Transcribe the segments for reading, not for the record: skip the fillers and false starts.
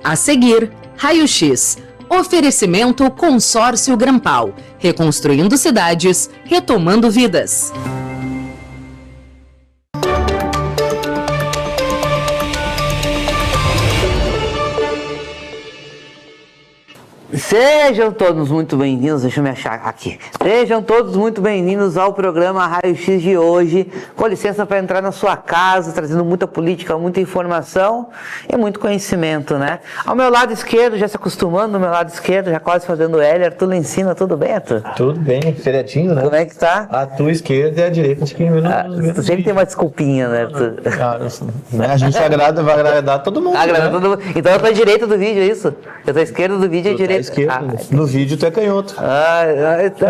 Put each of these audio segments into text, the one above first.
A seguir, Raio X. Oferecimento Consórcio Grampal. Reconstruindo cidades, retomando vidas. Sejam todos muito bem-vindos, deixa eu me achar aqui. Sejam todos muito bem-vindos ao programa Raio X de hoje. Com licença para entrar na sua casa, trazendo muita política, muita informação e muito conhecimento, né? Ao meu lado esquerdo, já se acostumando, no meu lado esquerdo, já quase fazendo L, Arthur lá em cima, tudo bem, Arthur? Tudo bem, feriadinho, né? Como é que tá? A tua esquerda e a direita, acho que tu sempre tem uma desculpinha, né, Arthur? A gente vai agradar todo mundo. Agrada todo mundo. Então eu tô à direita do vídeo, é isso? Eu tô à esquerda do vídeo e à direita. No vídeo tu é canhoto.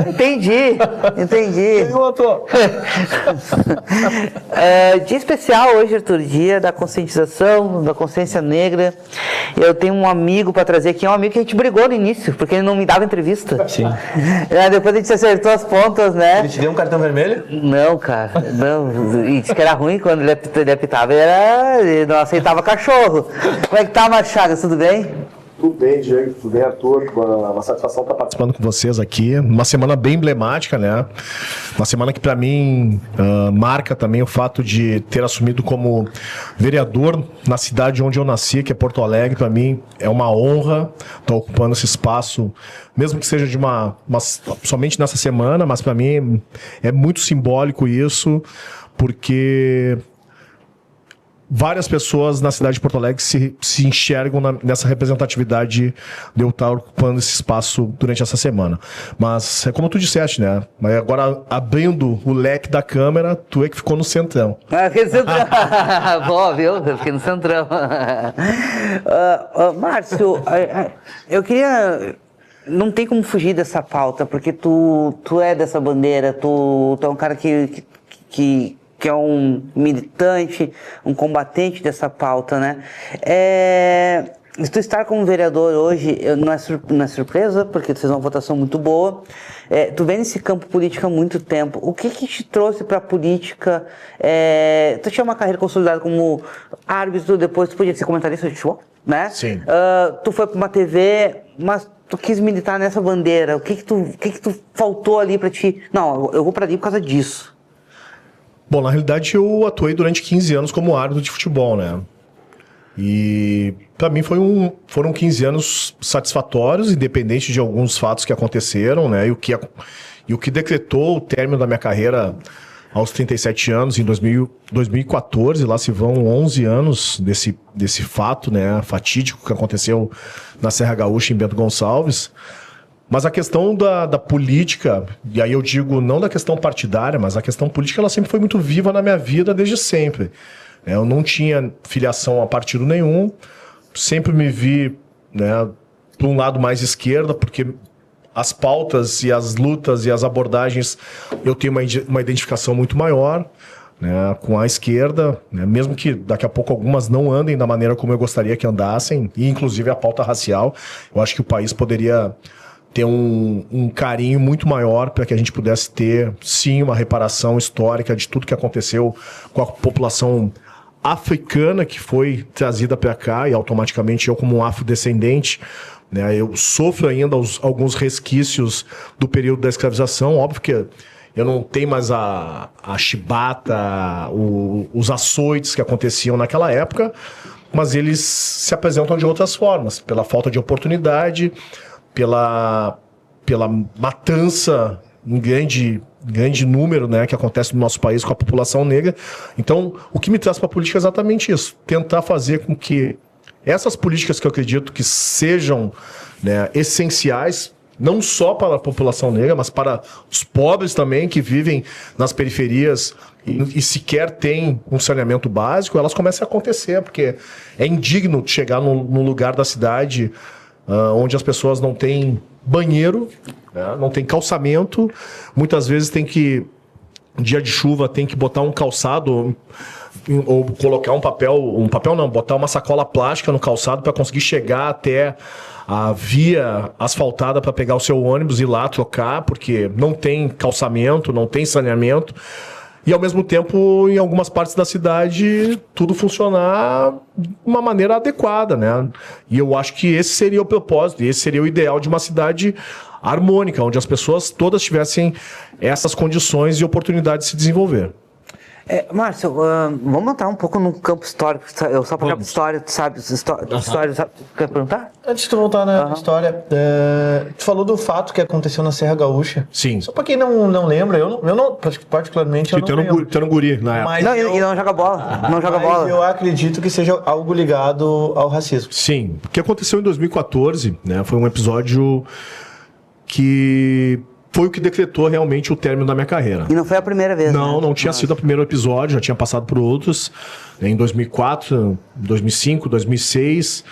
Entendi. Canhoto. Dia especial hoje, Arthur, dia da conscientização, da consciência negra. Eu tenho um amigo para trazer aqui, um amigo que a gente brigou no início, porque ele não me dava entrevista. Sim. Depois a gente acertou as pontas, né? Ele te deu um cartão vermelho? Não, cara, não. E disse que era ruim quando ele apitava, ele não aceitava cachorro. Como é que tá, Machagas, tudo bem? Tudo bem, Diego, tudo bem, Arthur? Uma satisfação estar participando com vocês aqui. Uma semana bem emblemática, né? Uma semana que, para mim, marca também o fato de ter assumido como vereador na cidade onde eu nasci, que é Porto Alegre. Para mim, é uma honra estar ocupando esse espaço, mesmo que seja de somente nessa semana, mas para mim é muito simbólico isso, porque várias pessoas na cidade de Porto Alegre se enxergam nessa representatividade de eu estar ocupando esse espaço durante essa semana. Mas é como tu disseste, né? Mas agora, abrindo o leque da câmera, tu é que ficou no centrão. Fiquei no centrão. Bom, viu? Eu fiquei no centrão. Márcio, eu queria... Não tem como fugir dessa pauta, porque tu é dessa bandeira, tu é um cara que é um militante, um combatente dessa pauta, né? Se tu estar como vereador hoje, não é surpresa, porque tu fez uma votação muito boa. Tu vem nesse campo político há muito tempo. O que te trouxe para a política? Tu tinha uma carreira consolidada como árbitro, depois tu podia ser comentarista de futebol, né? Sim. Tu foi para uma TV, mas tu quis militar nessa bandeira. O que tu faltou ali para ti? Não, eu vou para ali por causa disso. Bom, na realidade eu atuei durante 15 anos como árbitro de futebol, né? E para mim foram 15 anos satisfatórios, independente de alguns fatos que aconteceram, né? E o que decretou o término da minha carreira aos 37 anos, em 2014, lá se vão 11 anos desse fato, né? Fatídico que aconteceu na Serra Gaúcha, em Bento Gonçalves. Mas a questão da política, e aí eu digo não da questão partidária, mas a questão política, ela sempre foi muito viva na minha vida desde sempre. Eu não tinha filiação a partido nenhum, sempre me vi, né, para um lado mais esquerda, porque as pautas e as lutas e as abordagens, eu tenho uma identificação muito maior, né, com a esquerda, né, mesmo que daqui a pouco algumas não andem da maneira como eu gostaria que andassem, e inclusive a pauta racial. Eu acho que o país poderia ter um carinho muito maior para que a gente pudesse ter, sim, uma reparação histórica de tudo que aconteceu com a população africana que foi trazida para cá, e automaticamente eu, como um afrodescendente, né, eu sofro ainda alguns resquícios do período da escravização. Óbvio que eu não tenho mais a chibata, os açoites que aconteciam naquela época, mas eles se apresentam de outras formas, pela falta de oportunidade, pela matança em grande número, né, que acontece no nosso país com a população negra. Então, o que me traz para a política é exatamente isso, tentar fazer com que essas políticas que eu acredito que sejam, né, essenciais, não só para a população negra, mas para os pobres também, que vivem nas periferias e sequer têm um saneamento básico, elas comecem a acontecer, porque é indigno chegar num lugar da cidade onde as pessoas não têm banheiro, né, não tem calçamento, muitas vezes dia de chuva tem que botar um calçado ou colocar botar uma sacola plástica no calçado para conseguir chegar até a via asfaltada para pegar o seu ônibus e ir lá trocar, porque não tem calçamento, não tem saneamento. e ao mesmo tempo, em algumas partes da cidade, tudo funcionar de uma maneira adequada, né? E eu acho que esse seria o propósito, e esse seria o ideal de uma cidade harmônica, onde as pessoas todas tivessem essas condições e oportunidade de se desenvolver. Márcio, vamos entrar um pouco no campo histórico. Eu só para história, tu sabe, história, sabe? Quer perguntar? Antes de tu voltar na história, tu falou do fato que aconteceu na Serra Gaúcha. Sim. Só pra quem não lembra, eu não particularmente, eu não lembro. Tu era um guri na época. Mas Não, eu- e não joga bola. Não joga mas bola. eu acredito que seja algo ligado ao racismo. Sim, o que aconteceu em 2014, né, foi um episódio que foi o que decretou realmente o término da minha carreira. E não foi a primeira vez, Não, né? não tinha sido o primeiro episódio, já tinha passado por outros, em 2004, 2005, 2006.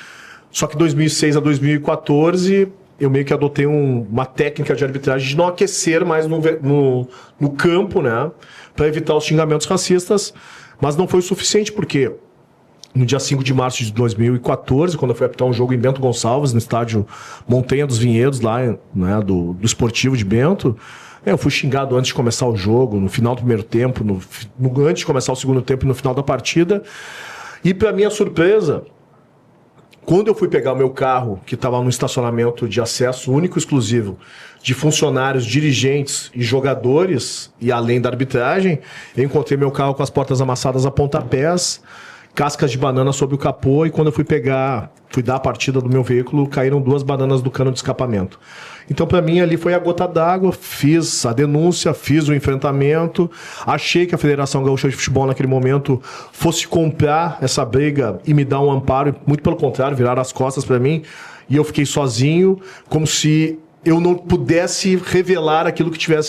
Só que 2006 a 2014, eu meio que adotei uma técnica de arbitragem de não aquecer mais no campo, né, para evitar os xingamentos racistas, mas não foi o suficiente, porque no dia 5 de março de 2014, quando eu fui apitar um jogo em Bento Gonçalves, no estádio Montanha dos Vinhedos, lá, né, do Esportivo de Bento, eu fui xingado antes de começar o jogo, no final do primeiro tempo, antes de começar o segundo tempo e no final da partida. E, para minha surpresa, quando eu fui pegar o meu carro, que estava no estacionamento de acesso único e exclusivo de funcionários, dirigentes e jogadores, e além da arbitragem, eu encontrei meu carro com as portas amassadas a pontapés, cascas de banana sobre o capô, e quando eu fui dar a partida do meu veículo, caíram 2 bananas do cano de escapamento. Então, para mim, ali foi a gota d'água, fiz a denúncia, fiz o enfrentamento, achei que a Federação Gaúcha de Futebol, naquele momento, fosse comprar essa briga e me dar um amparo, muito pelo contrário, viraram as costas para mim, e eu fiquei sozinho, como se eu não pudesse revelar aquilo que tinha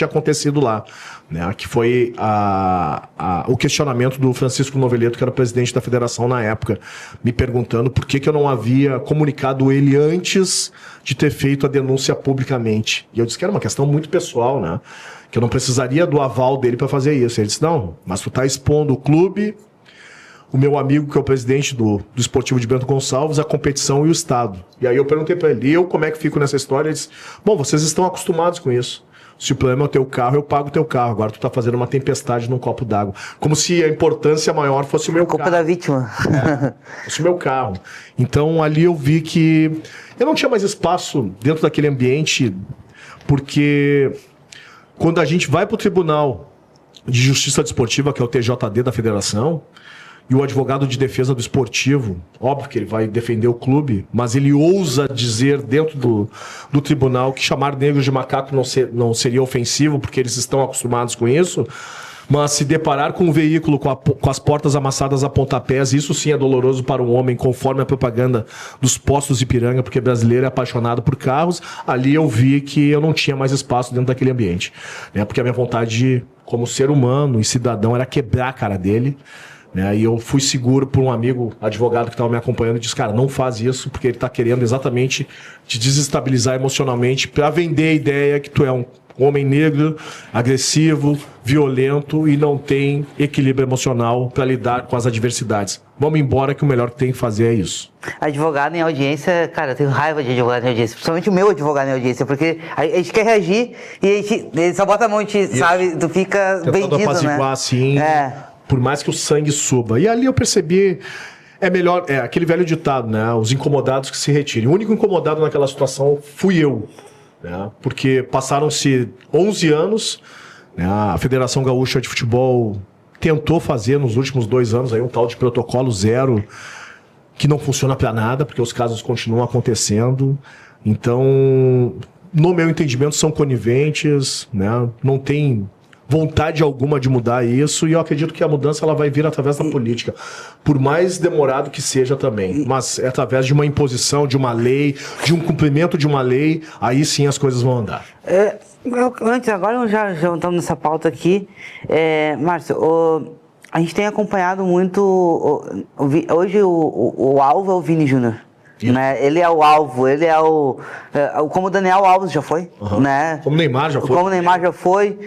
acontecido lá, né? Que foi o questionamento do Francisco Noveleto, que era o presidente da federação na época, me perguntando por que eu não havia comunicado ele antes de ter feito a denúncia publicamente. E eu disse que era uma questão muito pessoal, né? Que eu não precisaria do aval dele para fazer isso. Ele disse, não, mas tu tá expondo o clube, o meu amigo, que é o presidente do Esportivo de Bento Gonçalves, a competição e o Estado. E aí eu perguntei para ele, eu como é que fico nessa história? Ele disse, bom, vocês estão acostumados com isso. Se o problema é o teu carro, eu pago o teu carro. Agora tu tá fazendo uma tempestade num copo d'água. Como se a importância maior fosse o meu carro. Culpa da vítima. Fosse o meu carro. Então ali eu vi que eu não tinha mais espaço dentro daquele ambiente, porque quando a gente vai pro Tribunal de Justiça Desportiva, que é o TJD da Federação, e o advogado de defesa do esportivo, óbvio que ele vai defender o clube, mas ele ousa dizer dentro do tribunal que chamar negros de macaco não seria ofensivo, porque eles estão acostumados com isso, mas se deparar com um veículo com as portas amassadas a pontapés, isso sim é doloroso para um homem, conforme a propaganda dos postos de Ipiranga, porque brasileiro é apaixonado por carros. Ali eu vi que eu não tinha mais espaço dentro daquele ambiente, né? Porque a minha vontade como ser humano e cidadão era quebrar a cara dele, né? E eu fui seguro por um amigo advogado que estava me acompanhando e disse, cara, não faz isso, porque ele está querendo exatamente te desestabilizar emocionalmente para vender a ideia que tu é um homem negro, agressivo, violento e não tem equilíbrio emocional para lidar com as adversidades. Vamos embora, que o melhor que tem que fazer é isso. Advogado em audiência, cara, eu tenho raiva de advogado em audiência, principalmente o meu advogado em audiência, porque a gente quer reagir e ele só bota a mão, sabe, tu fica vendido, apaziguar, né? assim, por mais que o sangue suba. E ali eu percebi, é melhor, aquele velho ditado, né? Os incomodados que se retirem. O único incomodado naquela situação fui eu, né? Porque passaram-se 11 anos, né? A Federação Gaúcha de Futebol tentou fazer nos últimos 2 anos aí um tal de protocolo zero, que não funciona para nada, porque os casos continuam acontecendo. Então, no meu entendimento, são coniventes, né? Não tem vontade alguma de mudar isso, e eu acredito que a mudança ela vai vir através da política, por mais demorado que seja também, mas é através de uma imposição, de uma lei, de um cumprimento de uma lei, aí sim as coisas vão andar. Agora já estamos nessa pauta aqui, Márcio, a gente tem acompanhado muito, hoje o alvo é o Vini Júnior. Né? Ele é o alvo, ele é como o Daniel Alves já foi, né? Como o Neymar já foi. Como o Neymar já foi.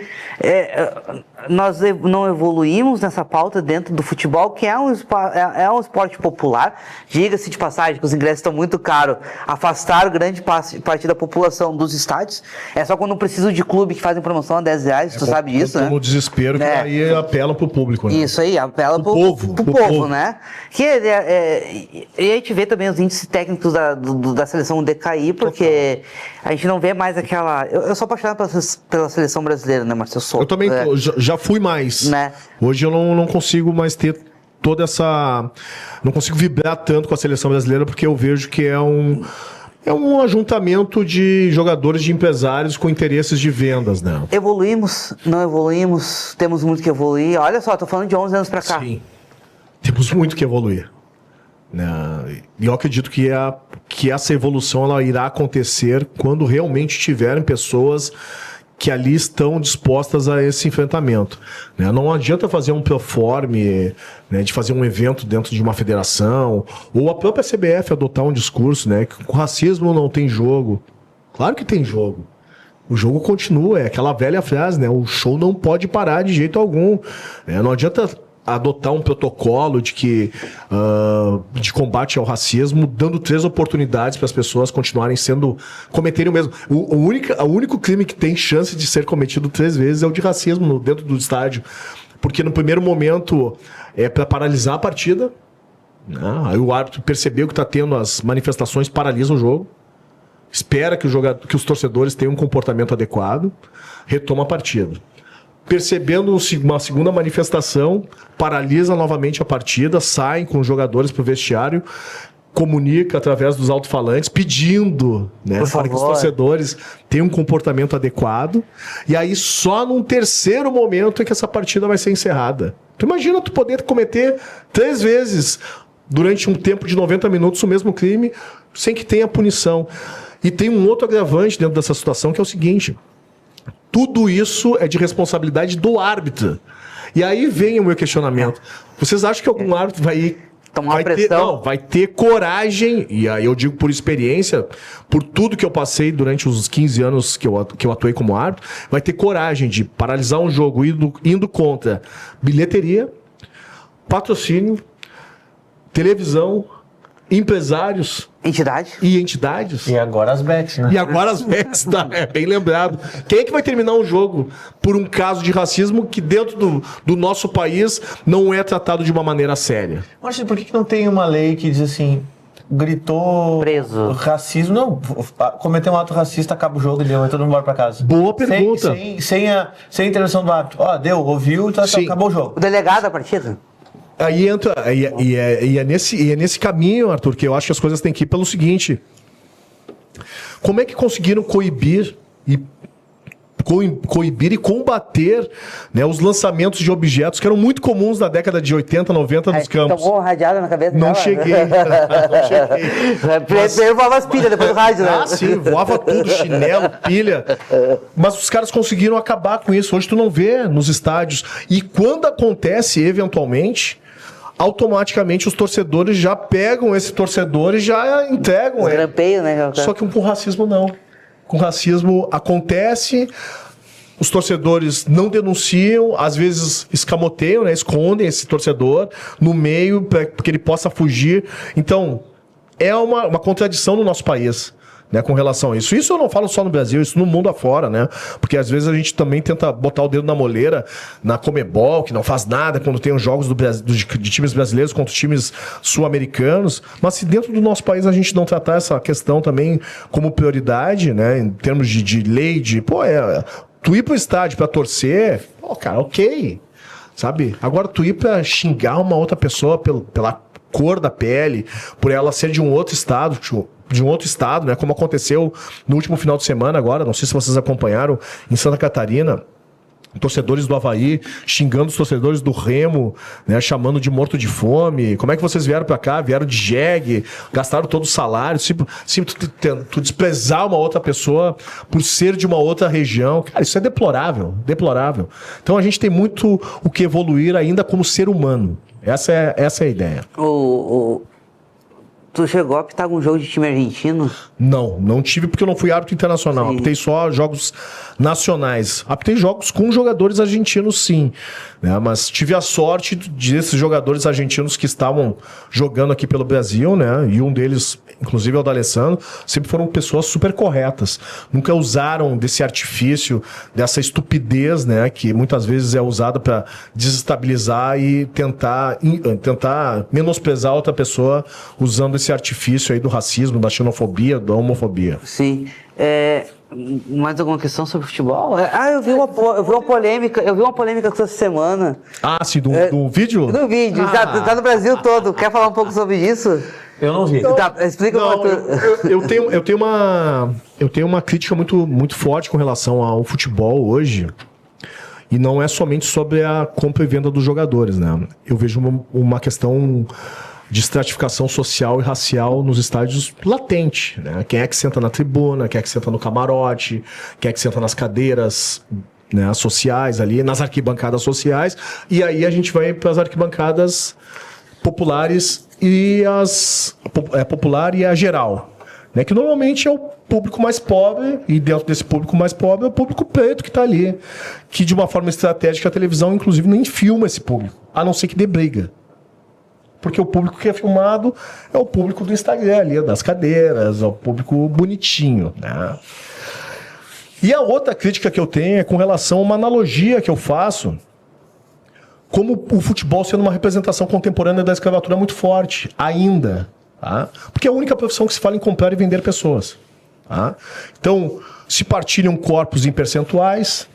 nós não evoluímos nessa pauta dentro do futebol, que é um esporte popular. Diga-se de passagem que os ingressos estão muito caros, afastaram grande parte da população dos estádios. É só quando precisam de clube que fazem promoção a R$10, tu sabe disso, né? No desespero que aí apelam pro público, né? Isso aí, apela pro povo, né? Que e a gente vê também os índices técnicos da seleção decair, porque a gente não vê mais aquela... Eu sou apaixonado pela seleção brasileira, né, Marcelo? Eu também já fui mais. Né? Hoje eu não consigo mais ter toda essa... Não consigo vibrar tanto com a seleção brasileira, porque eu vejo que é um ajuntamento de jogadores, de empresários com interesses de vendas, né? Evoluímos, não evoluímos, temos muito que evoluir. Olha só, tô falando de 11 anos pra cá. Sim, temos muito que evoluir. Né? E eu acredito que essa evolução ela irá acontecer quando realmente tiverem pessoas que ali estão dispostas a esse enfrentamento. Né? Não adianta fazer um proforme, né, de fazer um evento dentro de uma federação, ou a própria CBF adotar um discurso, né, que o racismo não tem jogo. Claro que tem jogo. O jogo continua, é aquela velha frase, né? O show não pode parar de jeito algum. Né? Não adianta adotar um protocolo de combate ao racismo, dando 3 oportunidades para as pessoas continuarem cometerem o mesmo. O único crime que tem chance de ser cometido 3 vezes é o de racismo dentro do estádio. Porque no primeiro momento é para paralisar a partida. Né? Aí o árbitro percebeu que está tendo as manifestações, paralisa o jogo. Espera que os torcedores tenham um comportamento adequado, retoma a partida. Percebendo uma segunda manifestação, paralisa novamente a partida, saem com os jogadores para o vestiário, comunica através dos alto-falantes, pedindo, né, para que os torcedores tenham um comportamento adequado. E aí só num terceiro momento é que essa partida vai ser encerrada. Tu imagina tu poder cometer 3 vezes durante um tempo de 90 minutos o mesmo crime sem que tenha punição. E tem um outro agravante dentro dessa situação, que é o seguinte: tudo isso é de responsabilidade do árbitro. E aí vem o meu questionamento. Vocês acham que algum árbitro vai ter coragem, e aí eu digo por experiência, por tudo que eu passei durante os 15 anos que eu atuei como árbitro, vai ter coragem de paralisar um jogo indo contra bilheteria, patrocínio, televisão, empresários entidades. E agora as bets, né? E agora as bets, tá, bem lembrado. Quem é que vai terminar um jogo por um caso de racismo que dentro do nosso país não é tratado de uma maneira séria? Mas por que não tem uma lei que diz assim, gritou preso, racismo, não, cometeu um ato racista, acaba o jogo e deu, todo mundo embora pra casa? Boa pergunta. Sem a intervenção do árbitro. Ouviu, então acabou o jogo. O delegado da partida? Aí entra, é nesse caminho, Arthur, que eu acho que as coisas têm que ir pelo seguinte: como é que conseguiram coibir e combater, né, os lançamentos de objetos que eram muito comuns na década de 80, 90 nos campos? Tomou radiada na cabeça? Não cheguei. Primeiro voava as pilhas, depois o rádio, né? Ah, sim, voava tudo, chinelo, pilha. Mas os caras conseguiram acabar com isso. Hoje tu não vê nos estádios. E quando acontece, eventualmente, automaticamente os torcedores já pegam esse torcedor e já entregam ele. Grampeio, né? Só que com racismo não. Com racismo acontece, os torcedores não denunciam, às vezes escamoteiam, né, escondem esse torcedor no meio para que ele possa fugir. Então, é uma contradição no nosso país, né, com relação a isso. Isso eu não falo só no Brasil, isso no mundo afora, né? Porque às vezes a gente também tenta botar o dedo na moleira na Comebol, que não faz nada quando tem os jogos de times brasileiros contra times sul-americanos. Mas se dentro do nosso país a gente não tratar essa questão também como prioridade, né, em termos de lei, tu ir pro estádio pra torcer, cara, ok, sabe? Agora tu ir pra xingar uma outra pessoa pela cor da pele, por ela ser de um outro estado, né? Como aconteceu no último final de semana agora, não sei se vocês acompanharam, em Santa Catarina, torcedores do Avaí xingando os torcedores do Remo, né? Chamando de morto de fome. Como é que vocês vieram pra cá? Vieram de jegue, gastaram todo o salário, tu desprezar uma outra pessoa por ser de uma outra região. Cara, isso é deplorável, deplorável. Então a gente tem muito o que evoluir ainda como ser humano. Essa é a ideia. Tu Tu chegou a apitar algum jogo de time argentino? Não tive porque eu não fui árbitro internacional. Sim. Apitei só jogos nacionais. Apitei jogos com jogadores argentinos, sim. Né? Mas tive a sorte desses jogadores argentinos que estavam jogando aqui pelo Brasil, né? E um deles, inclusive é o D'Alessandro, sempre foram pessoas super corretas. Nunca usaram desse artifício, dessa estupidez, né? Que muitas vezes é usada para desestabilizar e tentar menosprezar outra pessoa usando esse artifício aí do racismo, da xenofobia, da homofobia. Sim. Mais alguma questão sobre futebol? Eu vi uma polêmica essa semana. Ah, sim, do vídeo? No vídeo, tá no Brasil todo. Quer falar um pouco sobre isso? Eu não vi. Tá, explica Não, como eu tenho uma crítica muito forte com relação ao futebol hoje. E não é somente sobre a compra e venda dos jogadores, né? Eu vejo uma questão de estratificação social e racial nos estádios latente, né? Quem é que senta na tribuna, quem é que senta no camarote, quem é que senta nas cadeiras, né, sociais ali, nas arquibancadas sociais. E aí a gente vai para as arquibancadas populares e popular e a geral, né? Que normalmente é o público mais pobre, e dentro desse público mais pobre é o público preto que está ali, que de uma forma estratégica a televisão inclusive nem filma esse público, a não ser que dê briga. Porque o público que é filmado é o público do Instagram ali, das cadeiras, é o público bonitinho, né? E a outra crítica que eu tenho é com relação a uma analogia que eu faço, como o futebol sendo uma representação contemporânea da escravatura muito forte, ainda. Tá? Porque é a única profissão que se fala em comprar e vender pessoas. Tá? Então, se partilham corpos em percentuais,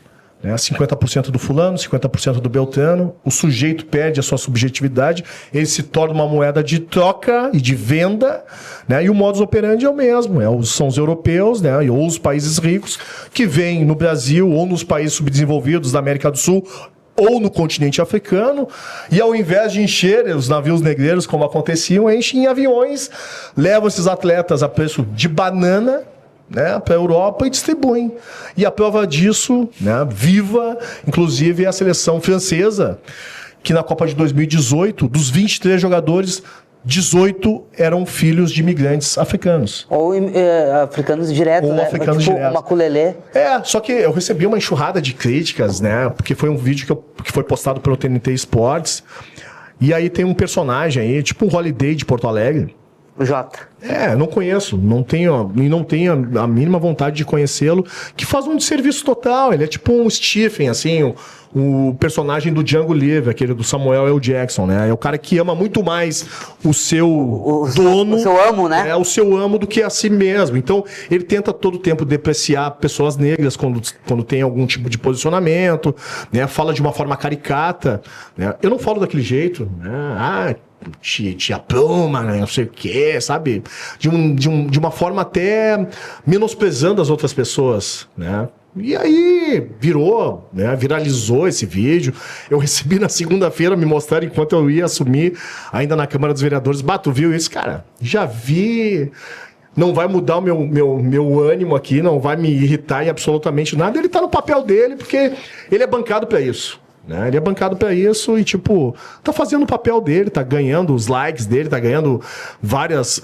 né? 50% do fulano, 50% do beltrano, o sujeito perde a sua subjetividade, ele se torna uma moeda de troca e de venda, né? E o modus operandi é o mesmo, são os europeus, né? Ou os países ricos que vêm no Brasil ou nos países subdesenvolvidos da América do Sul ou no continente africano, e ao invés de encher os navios negreiros, como aconteciam, enchem em aviões, levam esses atletas a preço de banana, né, para a Europa e distribuem. E a prova disso, né, viva, inclusive, é a seleção francesa, que na Copa de 2018, dos 23 jogadores, 18 eram filhos de imigrantes africanos. Ou africanos direto, né? Africanos tipo direto. uma Maculelê. Só que eu recebi uma enxurrada de críticas, né? Porque foi um vídeo que foi postado pelo TNT Esportes. E aí tem um personagem aí, tipo um Holiday de Porto Alegre. O Jota. Não conheço, não tenho a mínima vontade de conhecê-lo, que faz um desserviço total. Ele é tipo um Stephen, assim, o personagem do Django Livre, aquele do Samuel L. Jackson, né? É o cara que ama muito mais o seu dono. O seu amo, né? O seu amo do que a si mesmo. Então, ele tenta todo o tempo depreciar pessoas negras quando tem algum tipo de posicionamento, né? Fala de uma forma caricata, né? Eu não falo daquele jeito, né? Tia Pluma, né? Não sei o quê, sabe? De uma forma até menosprezando as outras pessoas, né? E aí viralizou esse vídeo. Eu recebi na segunda-feira, me mostraram enquanto eu ia assumir ainda na Câmara dos Vereadores. Tu viu isso? Cara, já vi. Não vai mudar o meu ânimo aqui, não vai me irritar em absolutamente nada. Ele tá no papel dele, porque ele é bancado para isso. Né? Ele é bancado para isso e, tá fazendo o papel dele, tá ganhando os likes dele, tá ganhando vários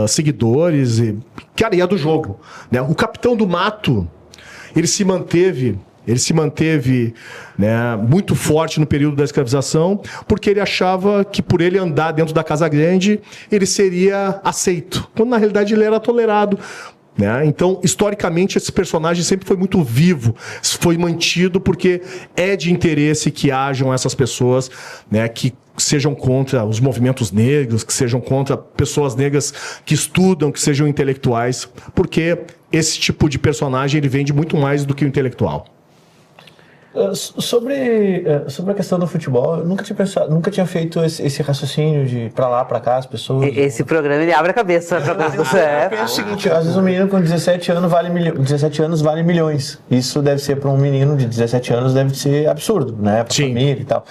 seguidores. E é do jogo. Né? O Capitão do Mato, ele se manteve, né, muito forte no período da escravização, porque ele achava que por ele andar dentro da Casa Grande, ele seria aceito, quando na realidade ele era tolerado. Né? Então, historicamente, esse personagem sempre foi muito vivo, foi mantido porque é de interesse que hajam essas pessoas, né, que sejam contra os movimentos negros, que sejam contra pessoas negras que estudam, que sejam intelectuais, porque esse tipo de personagem ele vende muito mais do que o intelectual. Sobre a questão do futebol, eu nunca tinha feito esse raciocínio de pra lá, pra cá, as pessoas... Esse programa, ele abre a cabeça. Eu penso o seguinte, às vezes um menino com 17 anos vale milhões. Isso deve ser para um menino de 17 anos, deve ser absurdo, né? Pra família e tal.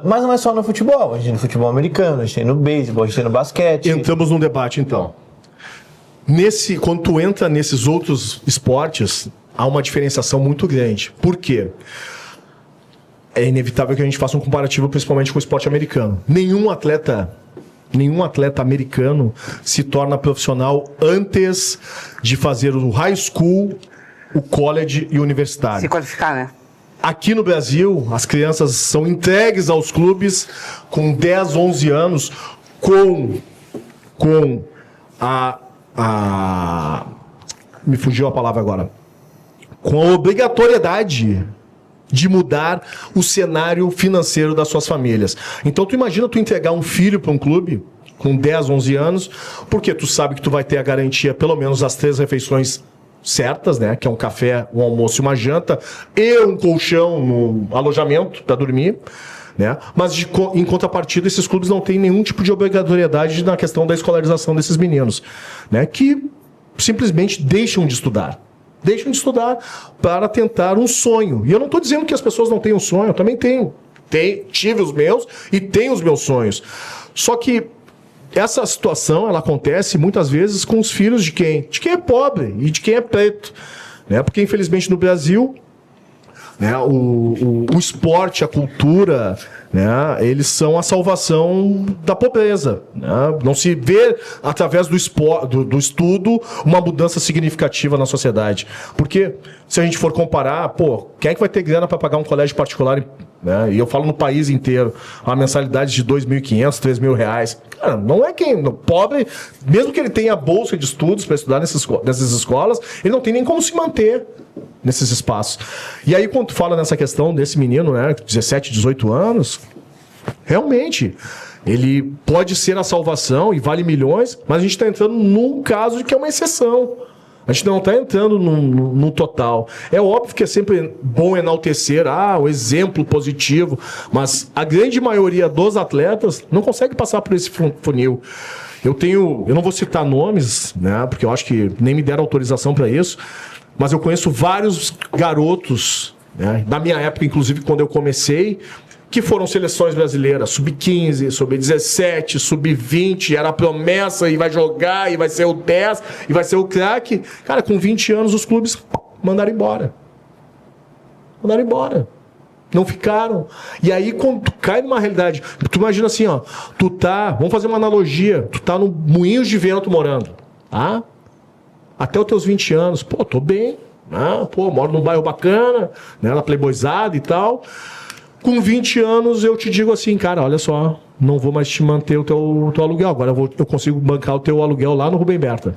Mas não é só no futebol, a gente tem no futebol americano, a gente tem no beisebol, a gente tem no basquete. Entramos num debate, então. Quando tu entra nesses outros esportes, há uma diferenciação muito grande. Por quê? É inevitável que a gente faça um comparativo, principalmente com o esporte americano. Nenhum atleta nenhum atleta americano se torna profissional antes de fazer o high school, o college e o universitário. Se qualificar, né? Aqui no Brasil, as crianças são entregues aos clubes com 10, 11 anos, com me fugiu a palavra agora. Com a obrigatoriedade de mudar o cenário financeiro das suas famílias. Então, tu imagina tu entregar um filho para um clube com 10, 11 anos, porque tu sabe que tu vai ter a garantia, pelo menos, das 3 refeições certas, né? Que é um café, um almoço e uma janta, e um colchão no alojamento para dormir, né? Mas em contrapartida, esses clubes não têm nenhum tipo de obrigatoriedade na questão da escolarização desses meninos, né? Que simplesmente deixam de estudar. Deixam de estudar para tentar um sonho. E eu não estou dizendo que as pessoas não têm um sonho, eu também tenho. Tive os meus e tenho os meus sonhos. Só que essa situação, ela acontece muitas vezes com os filhos de quem? De quem é pobre e de quem é preto, né? Porque infelizmente no Brasil, né, o esporte, a cultura, né, eles são a salvação da pobreza, né? Não se vê através do estudo uma mudança significativa na sociedade. Porque se a gente for comparar, quem é que vai ter grana para pagar um colégio particular, né? E eu falo no país inteiro, uma mensalidade de R$2.500, R$3.000. Cara, não é quem... Pobre, mesmo que ele tenha bolsa de estudos para estudar nessas escolas, ele não tem nem como se manter nesses espaços. E aí, quando tu fala nessa questão desse menino, né, 17, 18 anos, realmente, ele pode ser a salvação e vale milhões, mas a gente está entrando num caso que é uma exceção. A gente não está entrando num total. É óbvio que é sempre bom enaltecer o exemplo positivo, mas a grande maioria dos atletas não consegue passar por esse funil. Eu não vou citar nomes, né, porque eu acho que nem me deram autorização para isso, mas eu conheço vários garotos, né, da minha época, inclusive quando eu comecei, que foram seleções brasileiras, sub-15, sub-17, sub-20, era a promessa, e vai jogar, e vai ser o 10, e vai ser o craque. Cara, com 20 anos os clubes mandaram embora. Mandaram embora. Não ficaram. E aí, quando tu cai numa realidade, tu imagina assim, ó, vamos fazer uma analogia, tu tá no Moinhos de Vento morando, tá? Até os teus 20 anos, tô bem, né? Moro num bairro bacana, né, na Playboyzada e tal. Com 20 anos eu te digo assim, cara, olha só, não vou mais te manter o teu aluguel, agora eu consigo bancar o teu aluguel lá no Rubem Berta.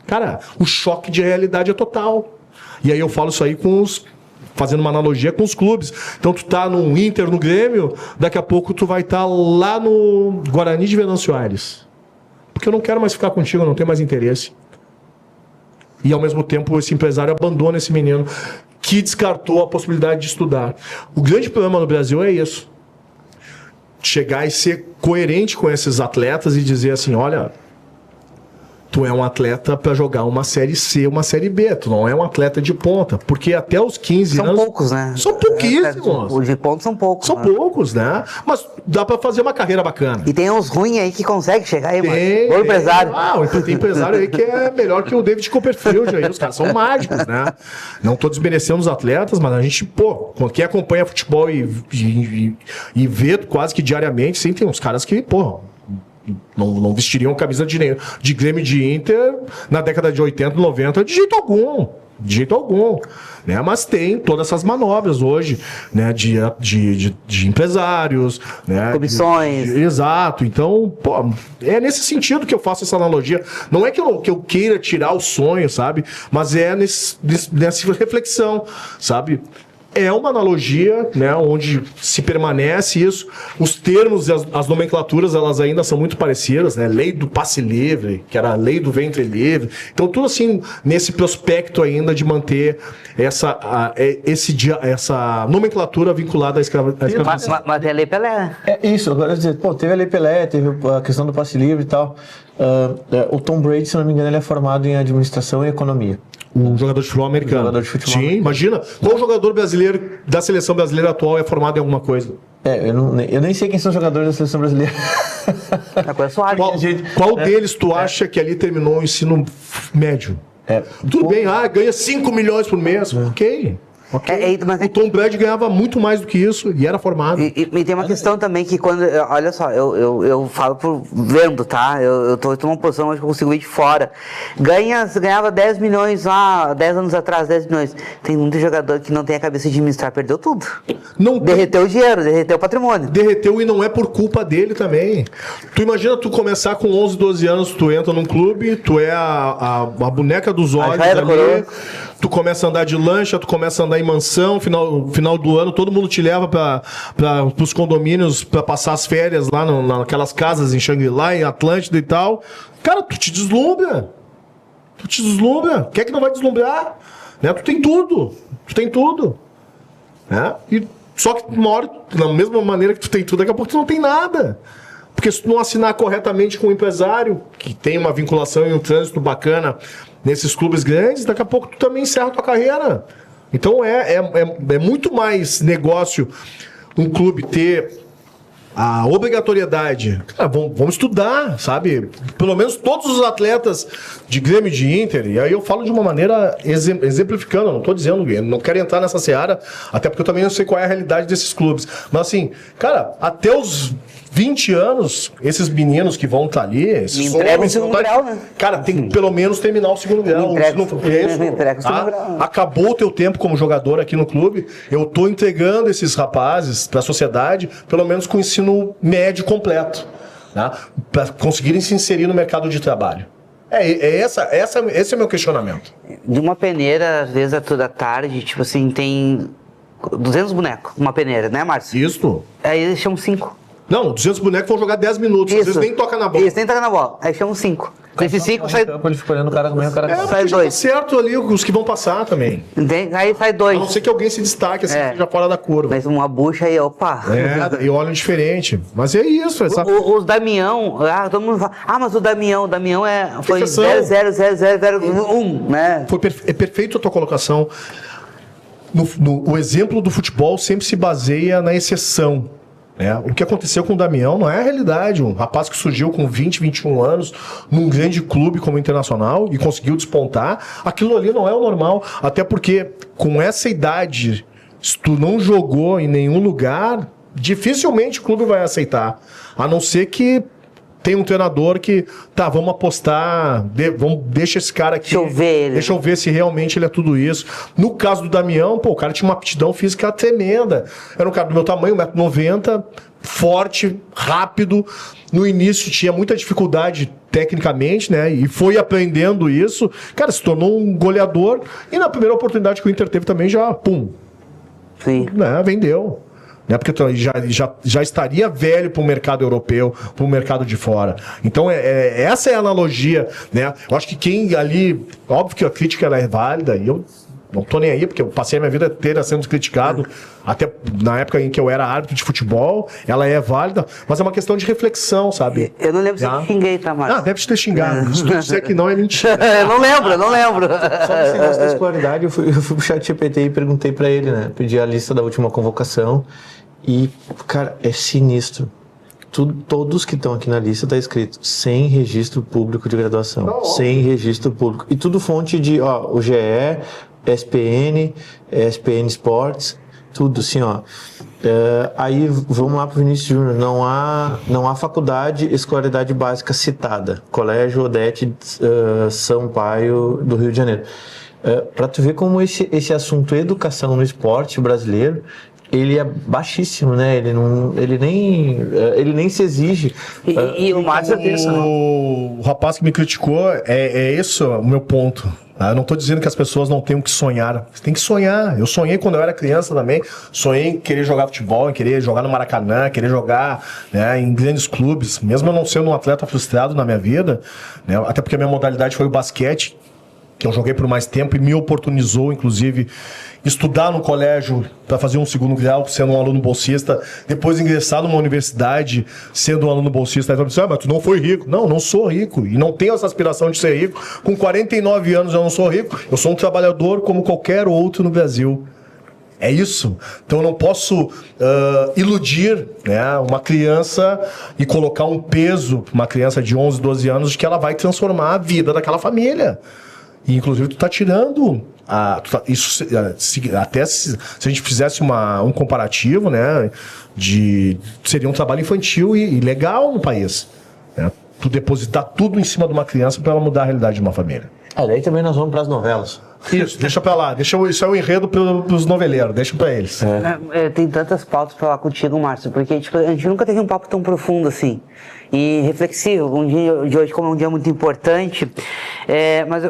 Cara, o choque de realidade é total. E aí eu falo isso aí fazendo uma analogia com os clubes. Então tu tá no Inter, no Grêmio, daqui a pouco tu vai estar lá no Guarani de Venâncio Aires. Porque eu não quero mais ficar contigo, eu não tenho mais interesse. E ao mesmo tempo esse empresário abandona esse menino que descartou a possibilidade de estudar. O grande problema no Brasil é isso. Chegar e ser coerente com esses atletas e dizer assim, olha, tu é um atleta para jogar uma Série C, uma Série B, tu não é um atleta de ponta, porque até os 15 anos... São poucos, né? São pouquíssimos. Os de ponta são poucos. São poucos, né? Mas dá para fazer uma carreira bacana. E tem uns ruins aí que conseguem chegar aí, mano. O empresário. Tem empresário aí que é melhor que o David Copperfield aí, os caras são mágicos, né? Não tô desmerecendo os atletas, mas a gente, quem acompanha futebol e vê quase que diariamente, sim, tem uns caras que, não vestiriam camisa de Grêmio e de Inter na década de 80, 90, de jeito algum. De jeito algum. Né? Mas tem todas essas manobras hoje, né? de empresários. Né? Comissões. Exato. Então, é nesse sentido que eu faço essa analogia. Não é que eu queira tirar o sonho, sabe? Mas é nessa reflexão, sabe? É uma analogia, né, onde se permanece isso. Os termos e as nomenclaturas, elas ainda são muito parecidas, né? Lei do passe livre, que era a lei do ventre livre. Então, tudo assim, nesse prospecto ainda de manter essa nomenclatura vinculada à escravização. Mas é a Lei Pelé. É isso, agora dizer, teve a Lei Pelé, teve a questão do passe livre e tal. O Tom Brady, se não me engano, ele é formado em administração e economia. Um jogador de futebol americano. Sim, imagina. Qual jogador brasileiro da seleção brasileira atual é formado em alguma coisa? Eu nem sei quem são os jogadores da seleção brasileira. Qual deles tu acha que ali terminou o ensino médio? Tudo bem, ganha 5 milhões por mês. Ok. Ok. Mas O Tom Brady ganhava muito mais do que isso e era formado. E tem uma questão também que quando... Olha só, eu falo por vendo, tá? Eu tô numa posição onde eu consigo ver de fora. Ganhava 10 milhões lá, 10 anos atrás, 10 milhões. Tem muito jogador que não tem a cabeça de administrar, perdeu tudo. Não Derreteu o dinheiro, derreteu o patrimônio. Derreteu e não é por culpa dele também. Tu imagina tu começar com 11, 12 anos, tu entra num clube, tu é a boneca dos olhos ali, tu começa a andar de lancha, tu começa a andar em mansão, final do ano, todo mundo te leva para os condomínios para passar as férias lá naquelas casas em Shangri-La, em Atlântida e tal. Cara, tu te deslumbra. Quem é que não vai deslumbrar? Né? Tu tem tudo. Né? E só que uma hora, da mesma maneira que tu tem tudo, daqui a pouco tu não tem nada. Porque se tu não assinar corretamente com o empresário, que tem uma vinculação e um trânsito bacana nesses clubes grandes, daqui a pouco tu também encerra a tua carreira. Então é muito mais negócio um clube ter a obrigatoriedade. Cara, vamos estudar, sabe? Pelo menos todos os atletas de Grêmio e de Inter, e aí eu falo de uma maneira exemplificando, eu não estou dizendo, eu não quero entrar nessa seara, até porque eu também não sei qual é a realidade desses clubes. Mas assim, cara, até os 20 anos, esses meninos que vão estar ali, esses homens que vão estar grau, né? Cara, tem que pelo menos terminar o segundo grau. Acabou o teu tempo como jogador aqui no clube, eu tô entregando esses rapazes para a sociedade, pelo menos com ensino médio completo, né? Para conseguirem se inserir no mercado de trabalho. Esse é o meu questionamento. De uma peneira, às vezes, toda tarde, tipo assim, tem 200 bonecos, uma peneira, né, Márcio? Isso. Aí eles chamam 5. Não, 200 bonecos vão jogar 10 minutos, às vezes nem toca na bola. Isso, nem toca na bola. Aí chamam 5. Desses 5 sai... Ele fica olhando o cara também, o cara sai 2. Certo ali os que vão passar também. Aí sai 2. A não ser que alguém se destaque, assim, seja fora da curva. Mas uma bucha aí, opa. E olham diferente. Mas é isso. Os Damião, todo mundo fala, mas o Damião foi 0-0-0-0-1, né? É perfeito a tua colocação. O exemplo do futebol sempre se baseia na exceção. O que aconteceu com o Damião não é a realidade. Um rapaz que surgiu com 20, 21 anos num grande clube como o Internacional e conseguiu despontar, aquilo ali não é o normal. Até porque com essa idade, se tu não jogou em nenhum lugar, dificilmente o clube vai aceitar. A não ser que tem um treinador que, vamos apostar, deixa esse cara aqui. Deixa eu ver se realmente ele é tudo isso. No caso do Damião, o cara tinha uma aptidão física tremenda. Era um cara do meu tamanho, 1,90 m, forte, rápido. No início tinha muita dificuldade tecnicamente, né? E foi aprendendo isso. Cara, se tornou um goleador. E na primeira oportunidade que o Inter teve também Sim. Vendeu. Porque já estaria velho para o mercado europeu, para o mercado de fora. Então, essa é a analogia, né? Eu acho que quem ali... Óbvio que a crítica ela é válida, e eu não estou nem aí, porque eu passei a minha vida inteira sendo criticado, até na época em que eu era árbitro de futebol, ela é válida, mas é uma questão de reflexão, sabe? Eu não lembro se eu xinguei, tá, Márcio? Deve ter xingado. Se tu disser que não, é mentira. Eu não lembro. Só nesse negócio da escolaridade, eu fui pro ChatGPT e perguntei pra ele, né? Pedi a lista da última convocação e, cara, é sinistro. Todos que estão aqui na lista tá escrito sem registro público de graduação. Sem registro público. E tudo fonte de, o GE, SPN, SPN Sports, tudo assim, aí vamos lá pro Vinícius Júnior. Não há faculdade, escolaridade básica citada. Colégio Odete Sampaio do Rio de Janeiro. Para tu ver como esse assunto educação no esporte brasileiro, ele é baixíssimo, né? Ele nem se exige. E o Márcio o rapaz que me criticou, é esse o meu ponto. Eu não estou dizendo que as pessoas não tenham que sonhar. Você tem que sonhar. Eu sonhei quando eu era criança também. Sonhei em querer jogar futebol, em querer jogar no Maracanã, querer jogar, né, em grandes clubes. Mesmo eu não sendo um atleta frustrado na minha vida, né, até porque a minha modalidade foi o basquete, que eu joguei por mais tempo e me oportunizou, inclusive, estudar no colégio para fazer um segundo grau, sendo um aluno bolsista, depois ingressar numa universidade, sendo um aluno bolsista. Aí você mas tu não foi rico. Não sou rico. E não tenho essa aspiração de ser rico. Com 49 anos eu não sou rico. Eu sou um trabalhador como qualquer outro no Brasil. É isso. Então eu não posso iludir, né, uma criança e colocar um peso para uma criança de 11, 12 anos de que ela vai transformar a vida daquela família. E inclusive tu tá tirando isso, até se a gente fizesse um comparativo, né, seria um trabalho infantil e legal no país, né? Tu depositar tudo em cima de uma criança para ela mudar a realidade de uma família. Daí também nós vamos para as novelas. Isso, deixa pra lá. Isso é o enredo pros noveleiros, deixa pra eles. Tem tantas pautas pra falar contigo, Márcio, porque tipo, a gente nunca teve um papo tão profundo assim e reflexivo. Um dia de hoje, como é um dia muito importante, mas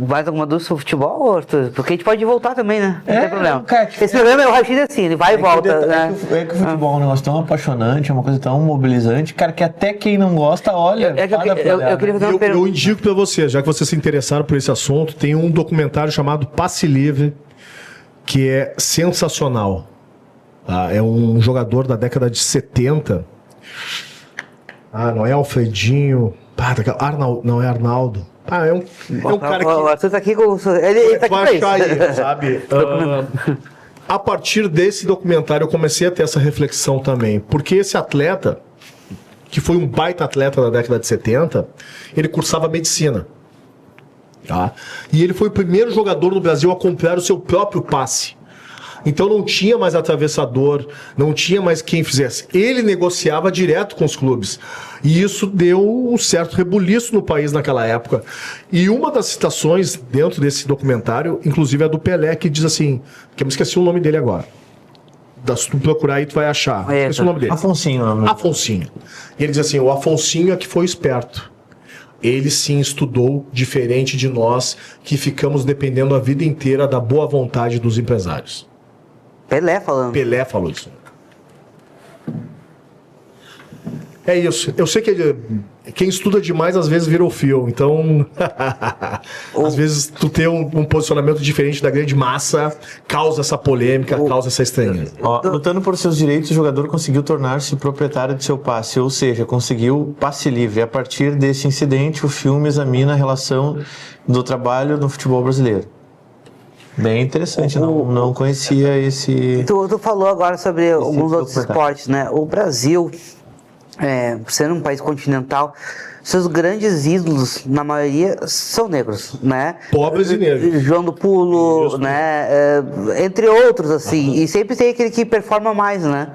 mais alguma dúvida sobre futebol, Arthur? Porque a gente pode voltar também, né? Não tem problema. Cara, esse programa é o raio-x assim, ele vai e volta. Né? Que o futebol é um negócio tão apaixonante, é uma coisa tão mobilizante, cara, que até quem não gosta, olha. Eu queria fazer uma pergunta. Eu indico pra você, já que vocês se interessaram por esse assunto, tem um documentário chamado Passe Livre, que é sensacional. É um jogador da década de 70. Não é Alfredinho. Não é Arnaldo. É um cara que... O Arthur tá aqui com... Ele tá aqui pra isso. Aí, sabe? A partir desse documentário eu comecei a ter essa reflexão também. Porque esse atleta, que foi um baita atleta da década de 70, ele cursava medicina. Tá? E ele foi o primeiro jogador no Brasil a comprar o seu próprio passe. Então não tinha mais atravessador, não tinha mais quem fizesse. Ele negociava direto com os clubes. E isso deu um certo rebuliço no país naquela época. E uma das citações dentro desse documentário, inclusive, é do Pelé, que diz assim, que eu me esqueci o nome dele agora. Se tu procurar aí, tu vai achar. Esqueci o nome dele. Afonsinho. Afonsinho. E ele diz assim, o Afonsinho é que foi esperto. Ele sim estudou, diferente de nós, que ficamos dependendo a vida inteira da boa vontade dos empresários. Pelé falando. Pelé falou isso. É isso. Eu sei que quem estuda demais às vezes vira o fio. Então, às vezes tu ter um posicionamento diferente da grande massa causa essa polêmica, causa essa estranheza. Lutando por seus direitos, o jogador conseguiu tornar-se proprietário de seu passe, ou seja, conseguiu passe livre. A partir desse incidente, o filme examina a relação do trabalho no futebol brasileiro. Bem interessante, não conhecia esse... Tu falou agora sobre alguns outros esportes, né? O Brasil, sendo um país continental, seus grandes ídolos, na maioria, são negros, né? Pobres e negros. João do Pulo, isso, né? Entre outros, assim. E sempre tem aquele que performa mais, né?